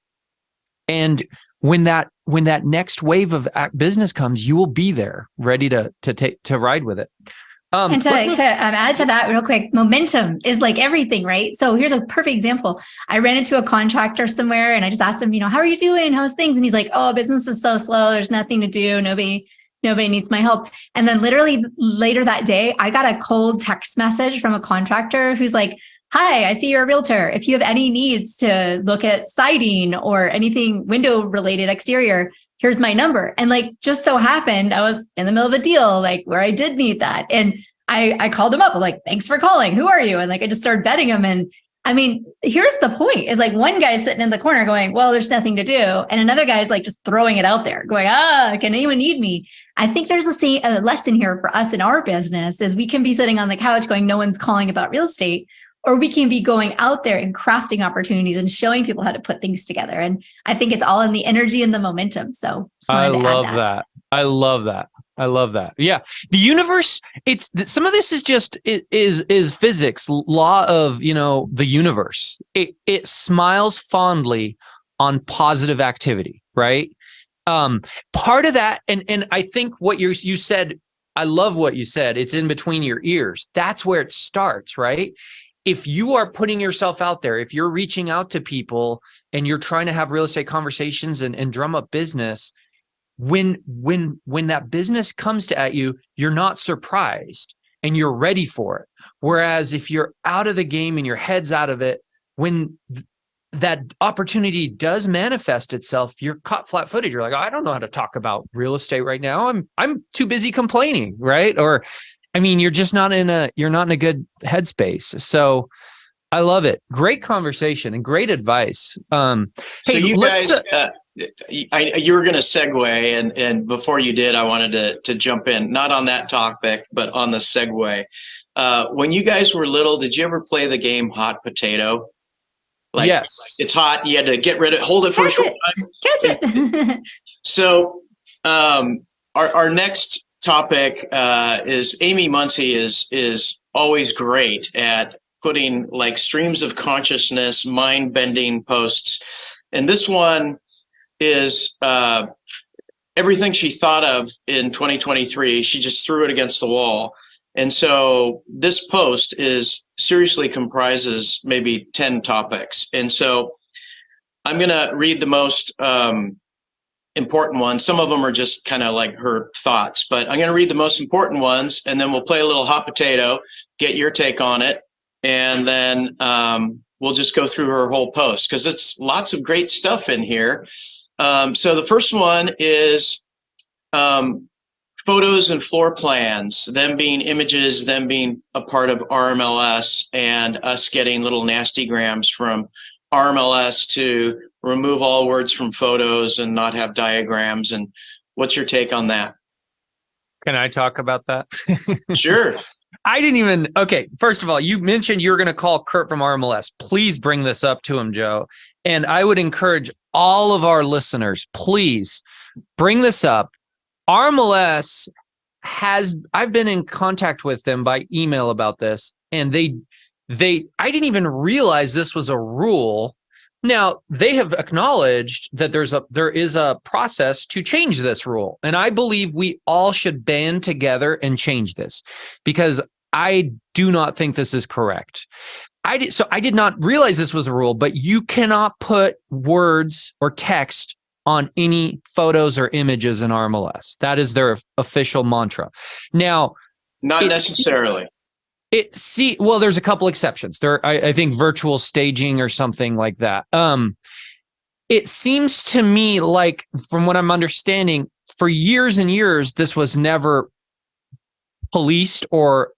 And when that next wave of business comes, you will be there, ready to ride with it. And to add to that real quick, momentum is like everything, right? So here's a perfect example. I ran into a contractor somewhere, and I just asked him, how are you doing? How's things? And he's like, oh, business is so slow. There's nothing to do. Nobody needs my help. And then literally later that day, I got a cold text message from a contractor who's like, hi, I see you're a realtor. If you have any needs to look at siding or anything window related exterior, here's my number. And just so happened, I was in the middle of a deal, where I did need that. And I called him up. I'm like, thanks for calling. Who are you? And I just started vetting him. And I mean, here's the point is one guy's sitting in the corner going, well, there's nothing to do. And another guy's just throwing it out there going, can anyone need me? I think there's a lesson here for us in our business is we can be sitting on the couch going, no one's calling about real estate. Or we can be going out there and crafting opportunities and showing people how to put things together. And I think it's all in the energy and the momentum. So I love that. I love that. Yeah. The universe, some of this is just, is physics, law of, the universe. It smiles fondly on positive activity, right? Part of that, and I think what you said, I love what you said. It's in between your ears. That's where it starts, right? If you are putting yourself out there, if you're reaching out to people and you're trying to have real estate conversations and drum up business, when that business comes at you, you're not surprised and you're ready for it. Whereas if you're out of the game and your head's out of it, when that opportunity does manifest itself, you're caught flat-footed. You're like, oh, I don't know how to talk about real estate right now. I'm too busy complaining, right? Or you're just not in a good headspace. So I love it. Great conversation and great advice. Hey, so you guys, you were going to segue, and before you did, I wanted to jump in, not on that topic, but on the segue. When you guys were little, did you ever play the game Hot Potato? Yes. It's hot. You had to hold it for a short time. Catch it. So our next topic is Amy Muncie is always great at putting streams of consciousness, mind-bending posts. And this one is everything she thought of in 2023, she just threw it against the wall. And so this post seriously comprises maybe 10 topics. And so I'm going to read the most important ones. Some of them are just kind of her thoughts, but I'm going to read the most important ones, and then we'll play a little hot potato, get your take on it, and then we'll just go through her whole post because it's lots of great stuff in here. So the first one is photos and floor plans, them being images, them being a part of RMLS, and us getting little nasty grams from RMLS to remove all words from photos and not have diagrams. And what's your take on that? Can I talk about that? Sure. Okay. First of all, you mentioned you were going to call Kurt from RMLS. Please bring this up to him, Joe. And I would encourage all of our listeners, please bring this up. RMLS I've been in contact with them by email about this, and I didn't even realize this was a rule. Now, they have acknowledged that there is a process to change this rule. And I believe we all should band together and change this, because I do not think this is correct. I did not realize this was a rule, but you cannot put words or text on any photos or images in RMLS. That is their official mantra. Now, not necessarily. Well, there's a couple exceptions. I think virtual staging or something like that. It seems to me like, from what I'm understanding, for years and years, this was never policed or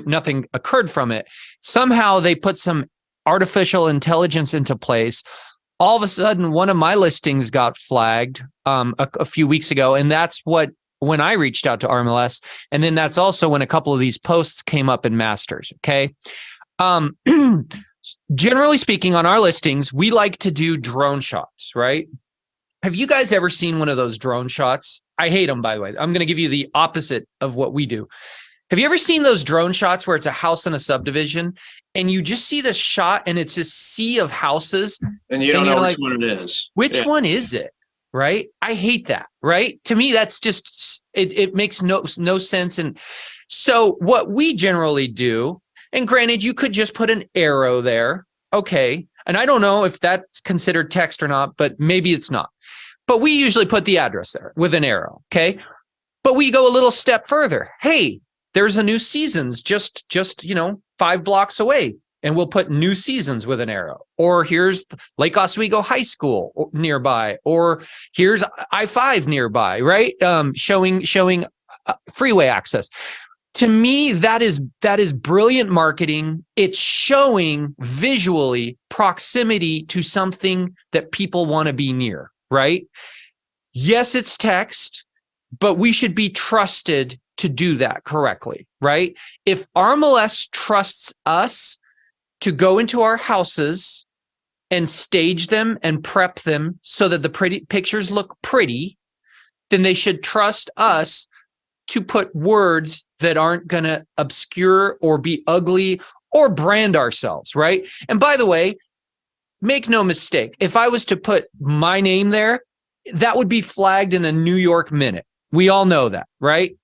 nothing occurred from it. Somehow they put some artificial intelligence into place. All of a sudden, one of my listings got flagged a few weeks ago, and that's when I reached out to RMLS, and then that's also when a couple of these posts came up in masters. Okay. Generally speaking, on our listings, we like to do drone shots, right? Have you guys ever seen one of those drone shots? I hate them, by the way. I'm going to give you the opposite of what we do. Have you ever seen those drone shots where it's a house in a subdivision and you just see the shot and it's a sea of houses? And you don't know which one it is. Which one is it? Right? I hate that, right? To me, that's just, it makes no sense. And so what we generally do, and granted, you could just put an arrow there. Okay. And I don't know if that's considered text or not, but maybe it's not. But we usually put the address there with an arrow. Okay. But we go a little step further. Hey, there's a New Seasons just 5 blocks away. And we'll put New Seasons with an arrow. Or here's Lake Oswego High School nearby. Or here's I-5 nearby, right? Showing freeway access. To me, that is brilliant marketing. It's showing visually proximity to something that people want to be near, right? Yes, it's text, but we should be trusted to do that correctly, right? If RMLS trusts us to go into our houses and stage them and prep them so that the pretty pictures look pretty, then they should trust us to put words that aren't going to obscure or be ugly or brand ourselves, right? And by the way, make no mistake, if I was to put my name there, that would be flagged in a New York minute. We all know that, right?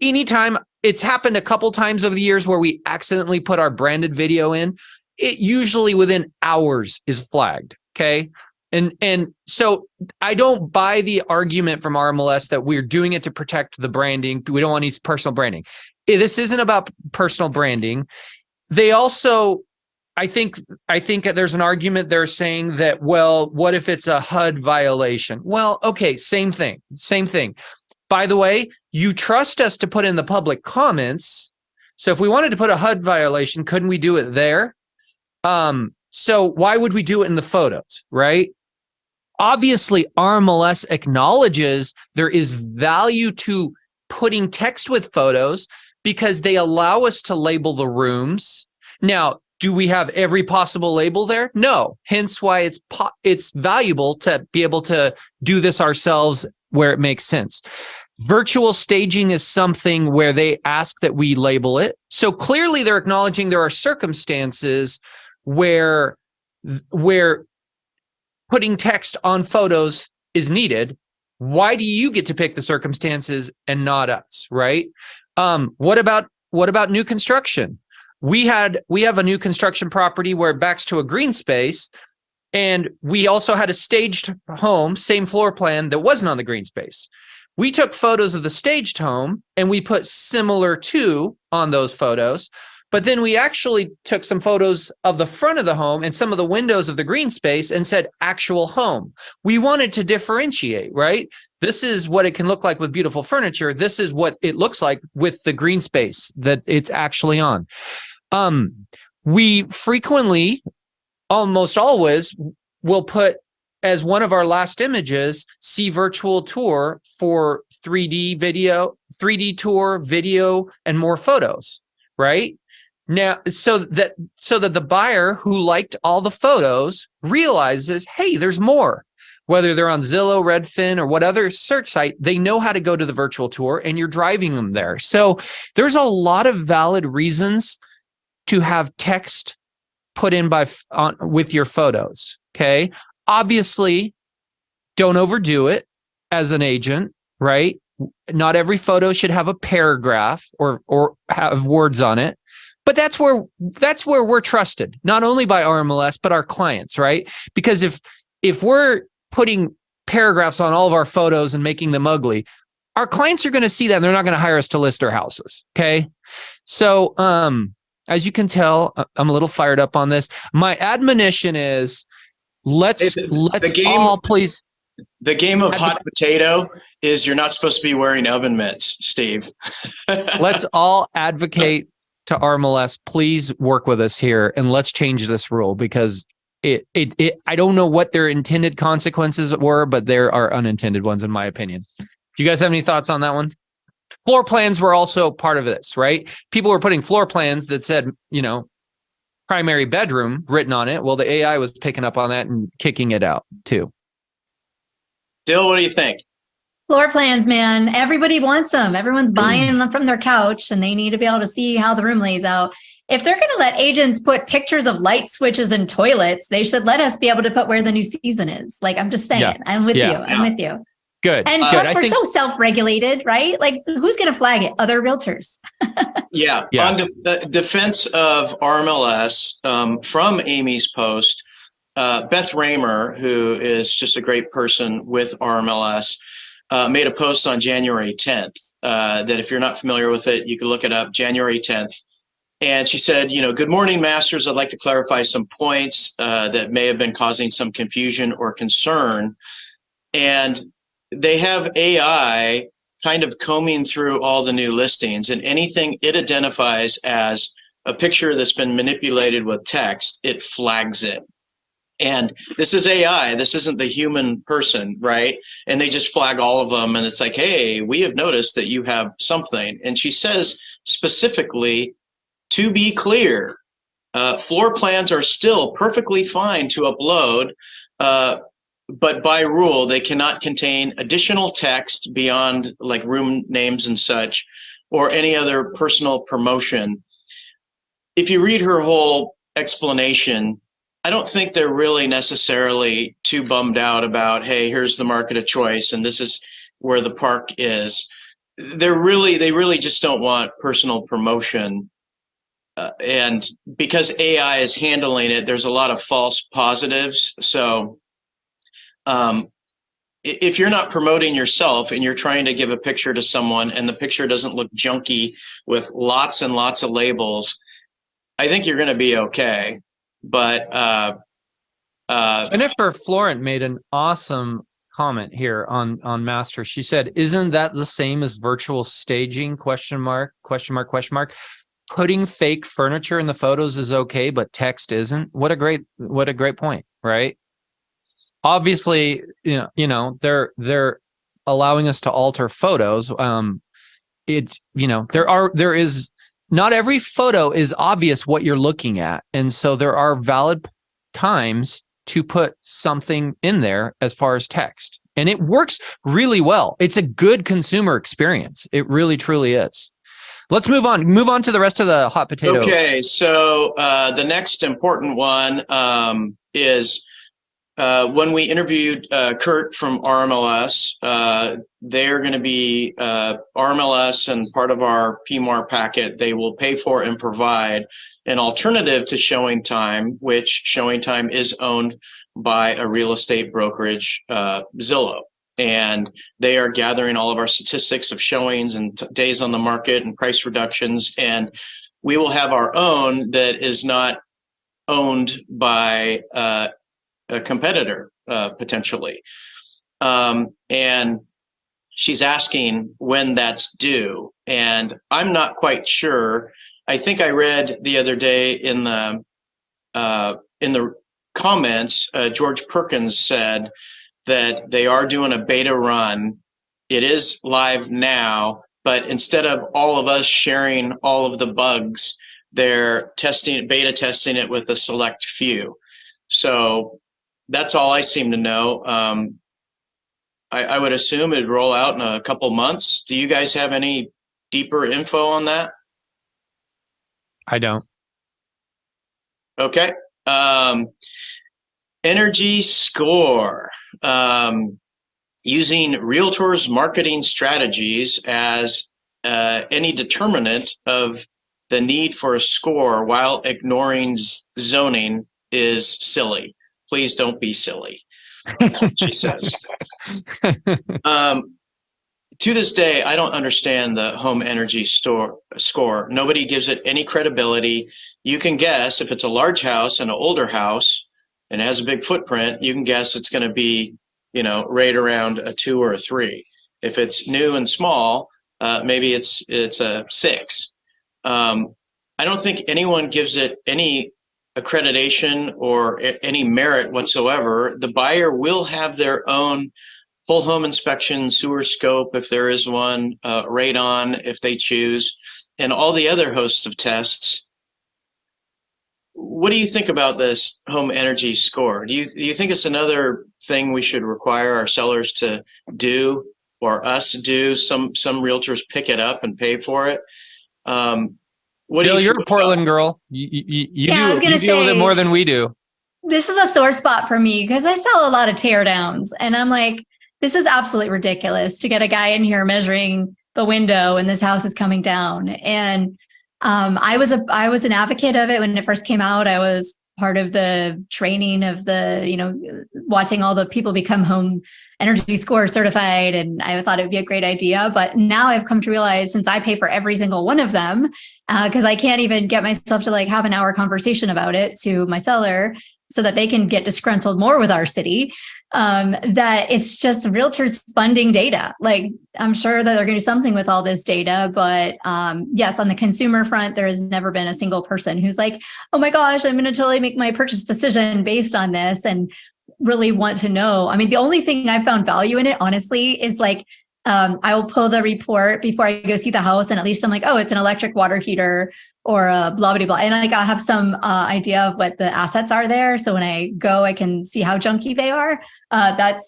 Anytime, it's happened a couple times over the years where we accidentally put our branded video in, it usually within hours is flagged, okay? And so I don't buy the argument from RMLS that we're doing it to protect the branding. We don't want any personal branding. This isn't about personal branding. They also, I think there's an argument they're saying that, well, what if it's a HUD violation? Well, okay, same thing. By the way, you trust us to put in the public comments. So if we wanted to put a HUD violation, couldn't we do it there? So why would we do it in the photos, right? Obviously, RMLS acknowledges there is value to putting text with photos because they allow us to label the rooms. Now, do we have every possible label there? No. Hence why it's valuable to be able to do this ourselves where it makes sense. Virtual staging is something where they ask that we label it. So clearly they're acknowledging there are circumstances where putting text on photos is needed. Why do you get to pick the circumstances and not us, right? What about new construction? We have a new construction property where it backs to a green space, and we also had a staged home, same floor plan, that wasn't on the green space. We took photos of the staged home and we put similar to on those photos, but then we actually took some photos of the front of the home and some of the windows of the green space and said actual home. We wanted to differentiate, right? This is what it can look like with beautiful furniture. This is what it looks like with the green space that it's actually on. We frequently, almost always, will put as one of our last images, see virtual tour for 3D video, 3D tour, video, and more photos, right? Now, so that the buyer who liked all the photos realizes, hey, there's more. Whether they're on Zillow, Redfin, or what other search site, they know how to go to the virtual tour and you're driving them there. So there's a lot of valid reasons to have text put in with your photos, okay? Obviously, don't overdo it as an agent, right? Not every photo should have a paragraph or have words on it. But that's where we're trusted, not only by RMLS, but our clients, right? Because if we're putting paragraphs on all of our photos and making them ugly, our clients are going to see that and they're not going to hire us to list their houses. Okay. So, as you can tell, I'm a little fired up on this. My admonition is let's all please. The game of hot potato is you're not supposed to be wearing oven mitts, Steve. Let's all advocate to RMLS. Please work with us here and let's change this rule, because I don't know what their intended consequences were, but there are unintended ones in my opinion. Do you guys have any thoughts on that one? Floor plans were also part of this, right? People were putting floor plans that said, primary bedroom written on it. Well, the AI was picking up on that and kicking it out too. Dill, what do you think? Floor plans, man. Everybody wants them. Everyone's buying them from their couch and they need to be able to see how the room lays out. If they're going to let agents put pictures of light switches and toilets, they should let us be able to put where the new season is. Like, I'm just saying, I'm with you. I'm with you. Good. And plus, we're so self-regulated, right? Like, who's going to flag it? Other realtors. On defense of RMLS, from Amy's post, Beth Raymer, who is just a great person with RMLS, made a post on January 10th that if you're not familiar with it, you can look it up, January 10th. And she said, good morning, masters. I'd like to clarify some points that may have been causing some confusion or concern. And they have AI kind of combing through all the new listings, and anything it identifies as a picture that's been manipulated with text, it flags it. And this is AI. This isn't the human person, right? And they just flag all of them. And it's like, hey, we have noticed that you have something. And she says specifically, to be clear, floor plans are still perfectly fine to upload, but by rule, they cannot contain additional text beyond like room names and such, or any other personal promotion. If you read her whole explanation, I don't think they're really necessarily too bummed out about, hey, here's the market of choice and this is where the park is. They really just don't want personal promotion. And because AI is handling it, there's a lot of false positives. So if you're not promoting yourself and you're trying to give a picture to someone and the picture doesn't look junky with lots and lots of labels, I think you're going to be okay. But Jennifer Florent made an awesome comment here on Master. She said, "Isn't that the same as virtual staging? ? Putting fake furniture in the photos is okay, but text isn't." What a great point, right? Obviously, they're allowing us to alter photos. There is not every photo is obvious what you're looking at. And so there are valid times to put something in there as far as text. And it works really well. It's a good consumer experience. It really, truly is. Let's move on. Move on to the rest of the hot potato. Okay, so the next important one is when we interviewed Kurt from RMLS, they're going to be RMLS and part of our PMAR packet. They will pay for and provide an alternative to Showing Time, which Showing Time is owned by a real estate brokerage, Zillow. And they are gathering all of our statistics of showings and days on the market and price reductions. And we will have our own that is not owned by a competitor, potentially. And she's asking when that's due. And I'm not quite sure. I think I read the other day in the comments, George Perkins said that they are doing a beta run. It is live now, but instead of all of us sharing all of the bugs, they're beta testing it with a select few. So that's all I seem to know. I would assume it'd roll out in a couple months. Do you guys have any deeper info on that? I don't. Okay. Energy score. Using realtors' marketing strategies as any determinant of the need for a score while ignoring zoning is silly. Please don't be silly. That's what she says. To this day, I don't understand the home energy score. Nobody gives it any credibility. You can guess if it's a large house and an older house and it has a big footprint, you can guess it's going to be, right around a 2 or a 3. If it's new and small, maybe it's a 6. I don't think anyone gives it any accreditation or any merit whatsoever. The buyer will have their own full home inspection, sewer scope, if there is one, radon, if they choose, and all the other hosts of tests. What do you think about this home energy score? Do you think it's another thing we should require our sellers to do, or us do? Some realtors pick it up and pay for it. What Dill, do you you're a Portland girl. You Yeah, I was gonna deal with it say- more than we do. This is a sore spot for me because I sell a lot of tear downs, and I'm like, this is absolutely ridiculous to get a guy in here measuring the window and this house is coming down. And I was an advocate of it when it first came out. I was part of the training of watching all the people become home energy score certified. And I thought it'd be a great idea. But now I've come to realize, since I pay for every single one of them, because I can't even get myself to have an hour conversation about it to my seller so that they can get disgruntled more with our city, that it's just realtors funding data. I'm sure that they're going to do something with all this data, but yes, on the consumer front, there has never been a single person who's like, oh my gosh, I'm going to totally make my purchase decision based on this and really want to know. I mean, the only thing I found value in it, honestly, is I will pull the report before I go see the house, and at least I'm like, oh, it's an electric water heater or a blah, blah, blah. And I'll have some idea of what the assets are there. So when I go, I can see how junky they are. I'm kind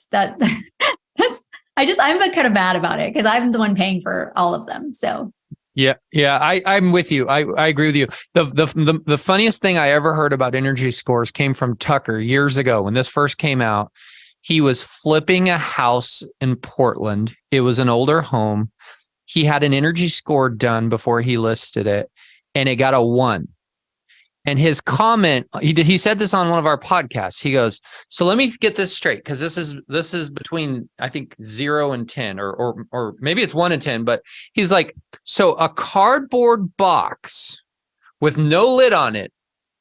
of mad about it because I'm the one paying for all of them. So Yeah, I'm with you. I agree with you. The funniest thing I ever heard about energy scores came from Tucker years ago when this first came out. He was flipping a house in Portland. It was an older home. He had an energy score done before he listed it, and it got a 1. And his comment, he said this on one of our podcasts. He goes, so let me get this straight, because this is between, I think, 0 and 10, or maybe it's 1 and 10. But he's like, so a cardboard box with no lid on it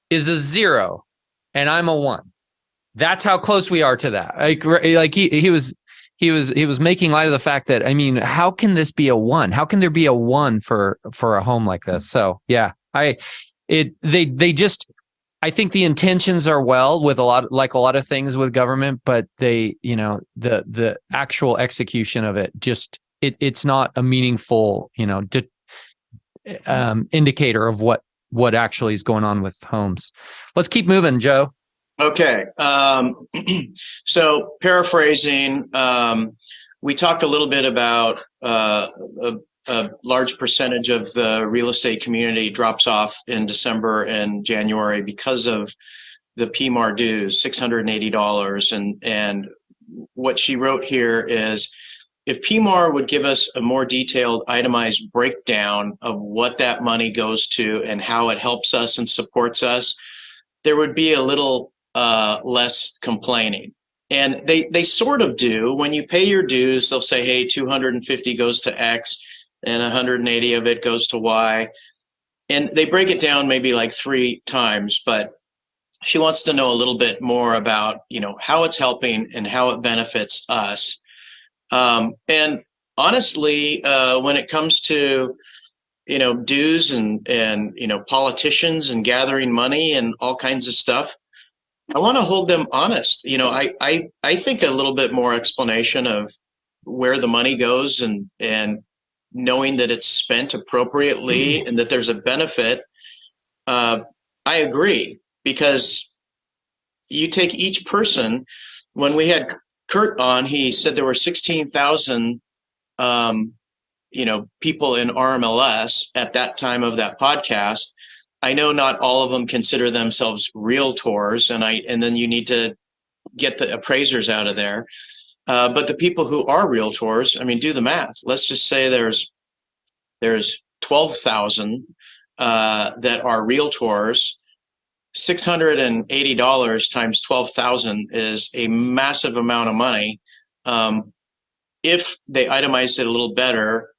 is a 0, and I'm a 1. That's how close we are to that. He was making light of the fact that, I mean, how can this be a 1? How can there be a 1 for a home like this? So yeah, I think the intentions are well with a lot of things with government, but the actual execution of it, it's not a meaningful, indicator of what actually is going on with homes. Let's keep moving, Joe. Okay. So paraphrasing, we talked a little bit about a large percentage of the real estate community drops off in December and January because of the PMAR dues, $680. And what she wrote here is, if PMAR would give us a more detailed, itemized breakdown of what that money goes to and how it helps us and supports us, there would be a little less complaining. And they sort of do. When you pay your dues, they'll say, hey, 250 goes to X and 180 of it goes to Y. And they break it down maybe like 3 times, but she wants to know a little bit more about, how it's helping and how it benefits us. And honestly, when it comes to, dues and politicians and gathering money and all kinds of stuff, I want to hold them honest. I think a little bit more explanation of where the money goes and knowing that it's spent appropriately and that there's a benefit. I agree, because you take each person. When we had Kurt on, he said there were 16,000 people in RMLS at that time of that podcast. I know not all of them consider themselves realtors, and then you need to get the appraisers out of there. But the people who are realtors, I mean, do the math. Let's just say there's 12,000 that are realtors. $680 times 12,000 is a massive amount of money. If they itemized it a little better,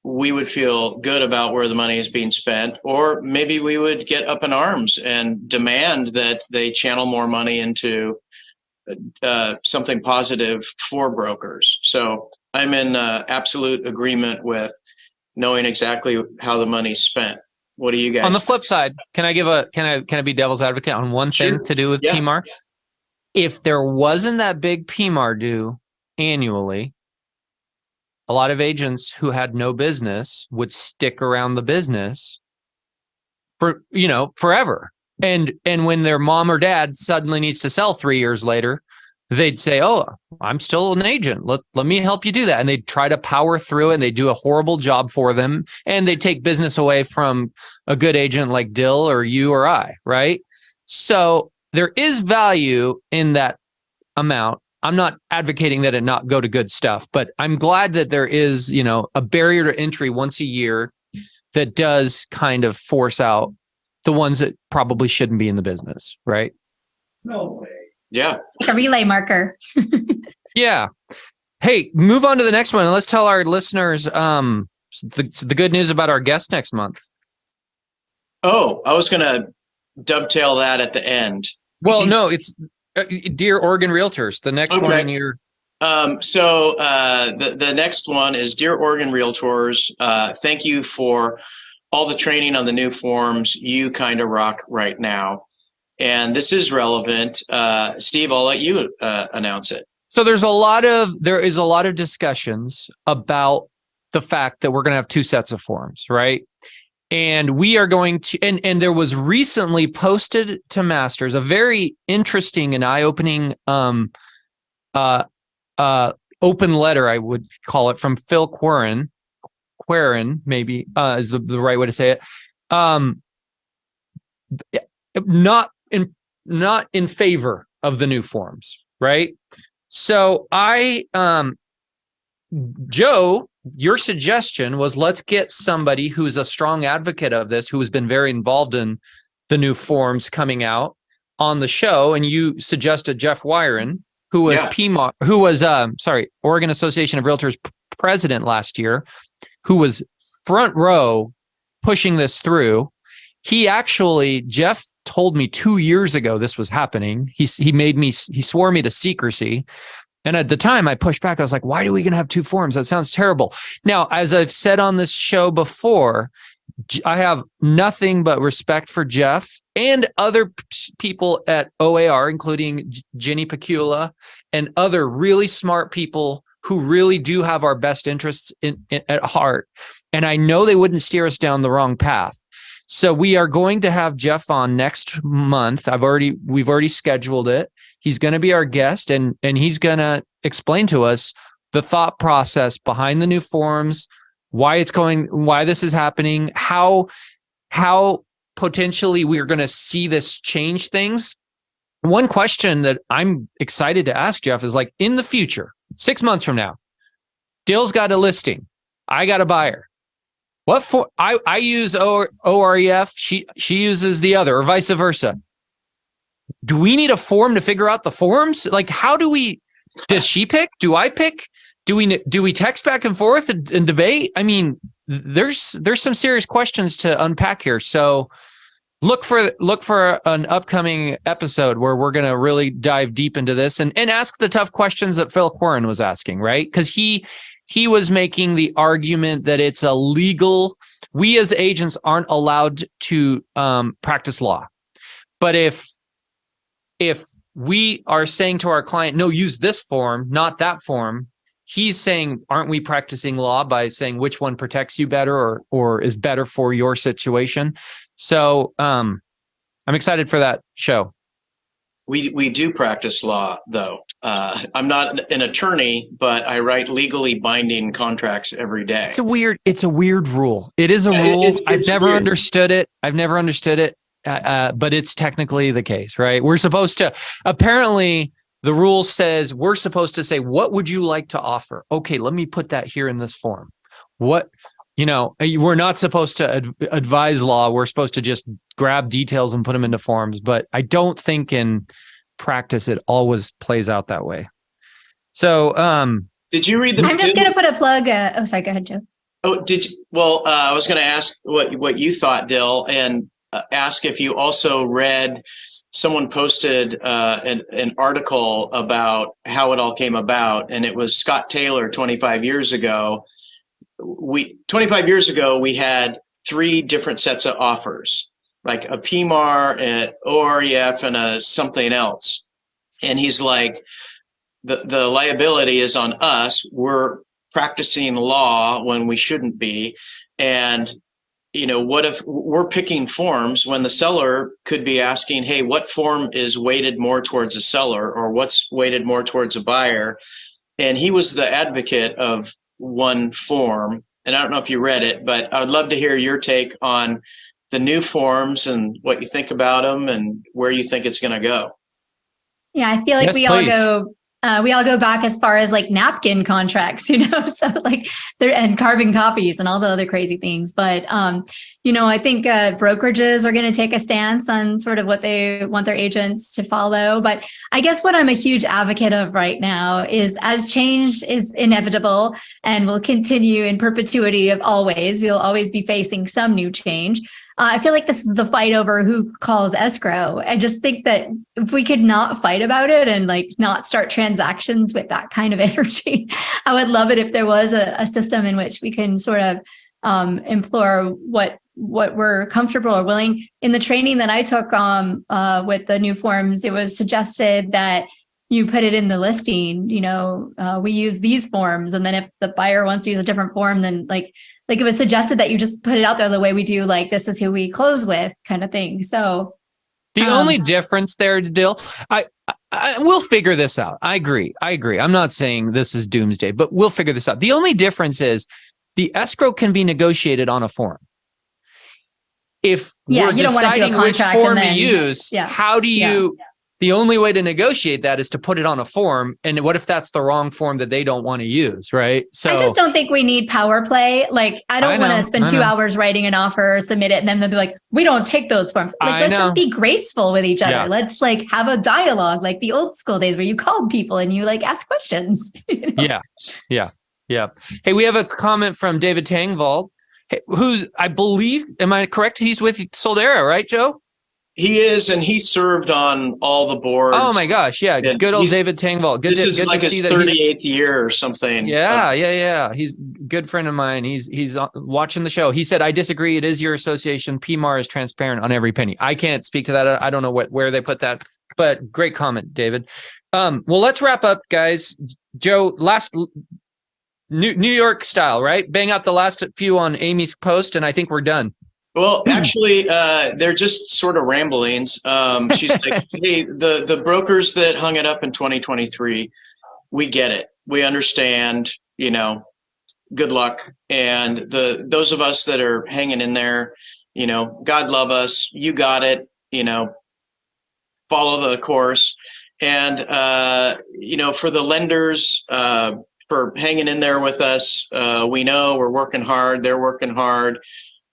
we would feel good about where the money is being spent, or maybe we would get up in arms and demand that they channel more money into something positive for brokers. So I'm in absolute agreement with knowing exactly how the money's spent. What do you guys On the think? flip side, can I be devil's advocate on one thing Sure. to do with Yeah. PMAR? If there wasn't that big PMAR due annually, a lot of agents who had no business would stick around the business for, forever. And when their mom or dad suddenly needs to sell 3 years later, they'd say, "Oh, I'm still an agent. Let me help you do that." And they'd try to power through it, and they do a horrible job for them. And they take business away from a good agent like Dill or you or I, right? So there is value in that amount. I'm not advocating that it not go to good stuff, but I'm glad that there is, a barrier to entry once a year that does kind of force out the ones that probably shouldn't be in the business, right? No way. Yeah. Like a relay marker. Yeah. Hey, move on to the next one, and let's tell our listeners the good news about our guest next month. Oh, I was going to dovetail that at the end. Well, no, it's Dear Oregon Realtors, the next one in your... So the next one is Dear Oregon Realtors. Thank you for all the training on the new forms. You kind of rock right now. And this is relevant. Steve, I'll let you announce it. So there is a lot of discussions about the fact that we're going to have two sets of forms, right? And we are going to, and there was recently posted to Masters a very interesting and eye-opening open letter, I would call it, from Phil Queren maybe is the right way to say it. Not in favor of the new forms, right? So Joe, your suggestion was, let's get somebody who's a strong advocate of this, who has been very involved in the new forms coming out on the show. And you suggested Jeff Wyron, who was Oregon Association of Realtors president last year, who was front row pushing this through. Jeff told me 2 years ago this was happening. He swore me to secrecy. And at the time I pushed back. I was like, why are we going to have two forms? That sounds terrible. Now, as I've said on this show before, I have nothing but respect for Jeff and other people at OAR, including Jenny Pecula and other really smart people who really do have our best interests at heart. And I know they wouldn't steer us down the wrong path. So we are going to have Jeff on next month. We've already scheduled it. He's going to be our guest, and he's going to explain to us the thought process behind the new forms, why this is happening, how potentially we're going to see this change things. One question that I'm excited to ask Jeff is, like, in the future, 6 months from now, Dill's got a listing, I got a buyer. What for? I use OREF. She uses the other, or vice versa. Do we need a form to figure out the forms? Like, does she pick? Do I pick? Do we text back and forth and debate? I mean, there's some serious questions to unpack here. So look for an upcoming episode where we're going to really dive deep into this and ask the tough questions that Phil Queren was asking, right? Because he was making the argument that it's illegal. We as agents aren't allowed to practice law. But if we are saying to our client, no, use this form, not that form, he's saying, aren't we practicing law by saying which one protects you better or is better for your situation? So I'm excited for that show. We do practice law, though. I'm not an attorney, but I write legally binding contracts every day. It's a weird rule. It is a rule. I've never understood it. But it's technically the case, right? We're supposed to, apparently the rule says we're supposed to say, what would you like to offer? Okay, let me put that here in this form. we're not supposed to advise law. We're supposed to just grab details and put them into forms. But I don't think in practice it always plays out that way. So, did you read the? I'm just going to put a plug. Sorry, go ahead, Joe. Oh, did you? Well, I was going to ask what you thought, Dill, and ask if you also read. Someone posted an article about how it all came about, and it was Scott Taylor 25 years ago. 25 years ago, we had 3 different sets of offers, like a PMAR, an OREF, and a something else. And he's like, the liability is on us. We're practicing law when we shouldn't be. And, what if we're picking forms when the seller could be asking, hey, what form is weighted more towards a seller, or what's weighted more towards a buyer? And he was the advocate of one form. And I don't know if you read it, but I would love to hear your take on the new forms and what you think about them and where you think it's going to go. Yeah, I feel like we all go back as far as like napkin contracts, so like and carbon copies and all the other crazy things. But, I think brokerages are going to take a stance on sort of what they want their agents to follow. But I guess what I'm a huge advocate of right now is, as change is inevitable and will continue in perpetuity of always, we will always be facing some new change. I feel like this is the fight over who calls escrow. I just think that if we could not fight about it and like not start transactions with that kind of energy, I would love it if there was a system in which we can sort of implore what we're comfortable or willing. In the training that I took with the new forms, it was suggested that you put it in the listing, we use these forms. And then if the buyer wants to use a different form, then like it was suggested that you just put it out there the way we do, like, this is who we close with kind of thing. So the only difference there, Dill, I we'll figure this out. I agree. I'm not saying this is doomsday, but we'll figure this out. The only difference is the escrow can be negotiated on a form. If we're deciding which form to use, how do you... The only way to negotiate that is to put it on a form. And what if that's the wrong form that they don't want to use, right? So I just don't think we need power play. Like, I don't want to spend 2 hours writing an offer, submit it, and then they'll be like, we don't take those forms. Like, let's just be graceful with each other. Yeah. Let's like have a dialogue, like the old school days where you called people and you like ask questions. Yeah. Hey, we have a comment from David Tangvald, who's, I believe, am I correct? He's with Soldera, right, Joe? He is, and he served on all the boards. Oh my gosh, yeah, and good old David Tangvald. This is like his 38th year or something. Yeah. He's a good friend of mine. He's watching the show. He said, "I disagree. It is your association. PMAR is transparent on every penny." I can't speak to that. I don't know where they put that, but great comment, David. Well, let's wrap up, guys. Joe, last New York style, right? Bang out the last few on Amy's post, and I think we're done. Well, actually, they're just sort of ramblings. She's like, hey, the brokers that hung it up in 2023, we get it. We understand, good luck. And those of us that are hanging in there, God love us. You got it, follow the course. And, for the lenders, for hanging in there with us, we know we're working hard. They're working hard.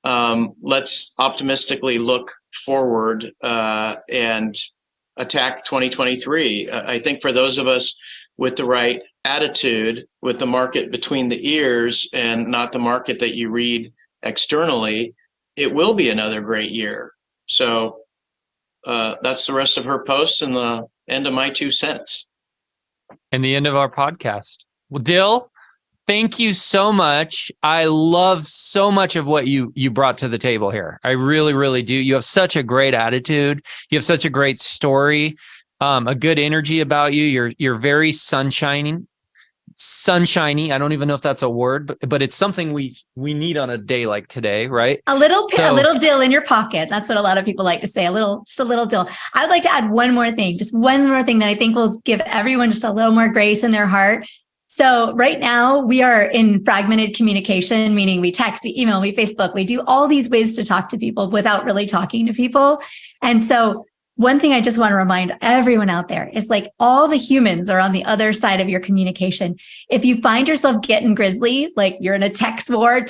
Let's optimistically look forward and attack 2023. I think for those of us with the right attitude, with the market between the ears and not the market that you read externally, it will be another great year. So that's the rest of her posts and the end of my 2 cents. And the end of our podcast. Well, Dill, thank you so much. I love so much of what you brought to the table here. I really, really do. You have such a great attitude. You have such a great story, a good energy about you. You're very sunshiny. I don't even know if that's a word, but it's something we need on a day like today, right? A little dill in your pocket. That's what a lot of people like to say. Just a little dill. I would like to add one more thing that I think will give everyone just a little more grace in their heart. So right now we are in fragmented communication, meaning we text, we email, we Facebook, we do all these ways to talk to people without really talking to people. And so one thing I just want to remind everyone out there is like all the humans are on the other side of your communication. If you find yourself getting grizzly, like you're in a text war,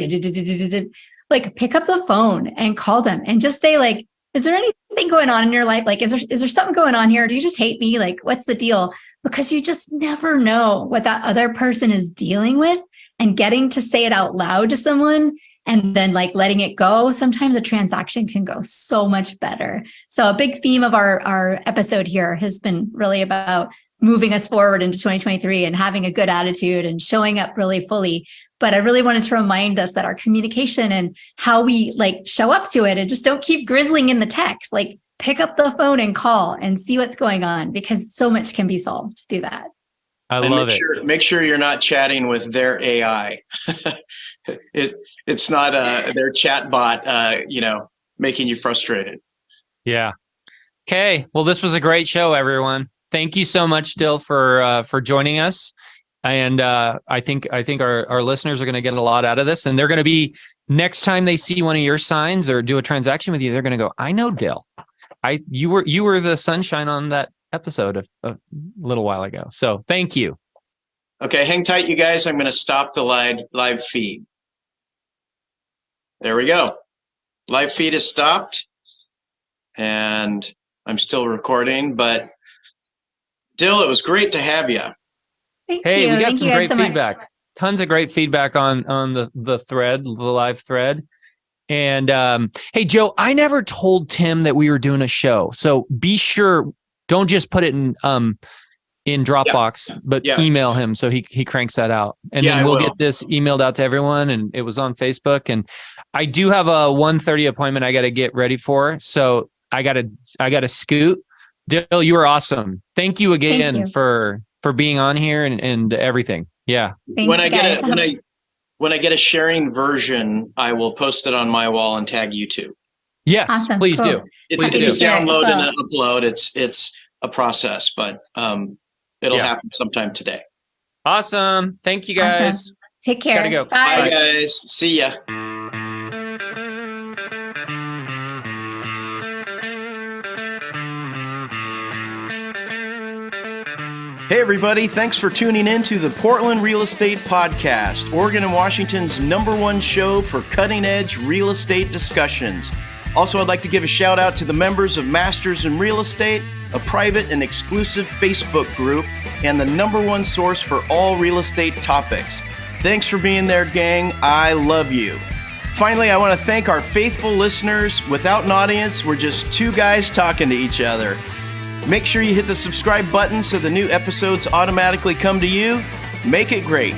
like pick up the phone and call them and just say like, is there anything going on in your life? Like, is there something going on here? Do you just hate me? Like, what's the deal? Because you just never know what that other person is dealing with, and getting to say it out loud to someone and then like letting it go. Sometimes a transaction can go so much better. So a big theme of our episode here has been really about moving us forward into 2023 and having a good attitude and showing up really fully. But I really wanted to remind us that our communication and how we like show up to it, and just don't keep grizzling in the text, like pick up the phone and call and see what's going on, because so much can be solved through that. I love it. Make sure you're not chatting with their AI. It's not their chat bot, making you frustrated. Yeah. Okay. Well, this was a great show, everyone. Thank you so much, Dill, for joining us. And I think our listeners are going to get a lot out of this, and they're going to be, next time they see one of your signs or do a transaction with you, they're going to go, I know Dill. You were the sunshine on that episode a little while ago. So thank you. Okay, hang tight, you guys. I'm going to stop the live feed. There we go. Live feed is stopped, and I'm still recording. But Dill, it was great to have you. Thank Hey, you. we got Thank some you guys great so feedback. much. Tons of great feedback on the thread, the live thread. And hey, Joe, I never told Tim that we were doing a show. So be sure, don't just put it in Dropbox, but email him so he cranks that out. And then we'll get this emailed out to everyone. And it was on Facebook. And I do have a 1:30 appointment I got to get ready for. So I gotta scoot. Dill, you were awesome. Thank you again for being on here and everything. Yeah. When I get a sharing version, I will post it on my wall and tag you too. Yes, awesome. please Cool. do. It's a download and an upload. It's a process, but it'll happen sometime today. Awesome. Thank you guys. Awesome. Take care. Gotta go. Bye. Bye guys. See ya. Hey everybody, thanks for tuning in to the Portland Real Estate Podcast, Oregon and Washington's #1 show for cutting-edge real estate discussions. Also, I'd like to give a shout out to the members of Masters in Real Estate, a private and exclusive Facebook group, and the #1 source for all real estate topics. Thanks for being there, gang. I love you. Finally, I want to thank our faithful listeners. Without an audience, we're just two guys talking to each other. Make sure you hit the subscribe button so the new episodes automatically come to you. Make it great.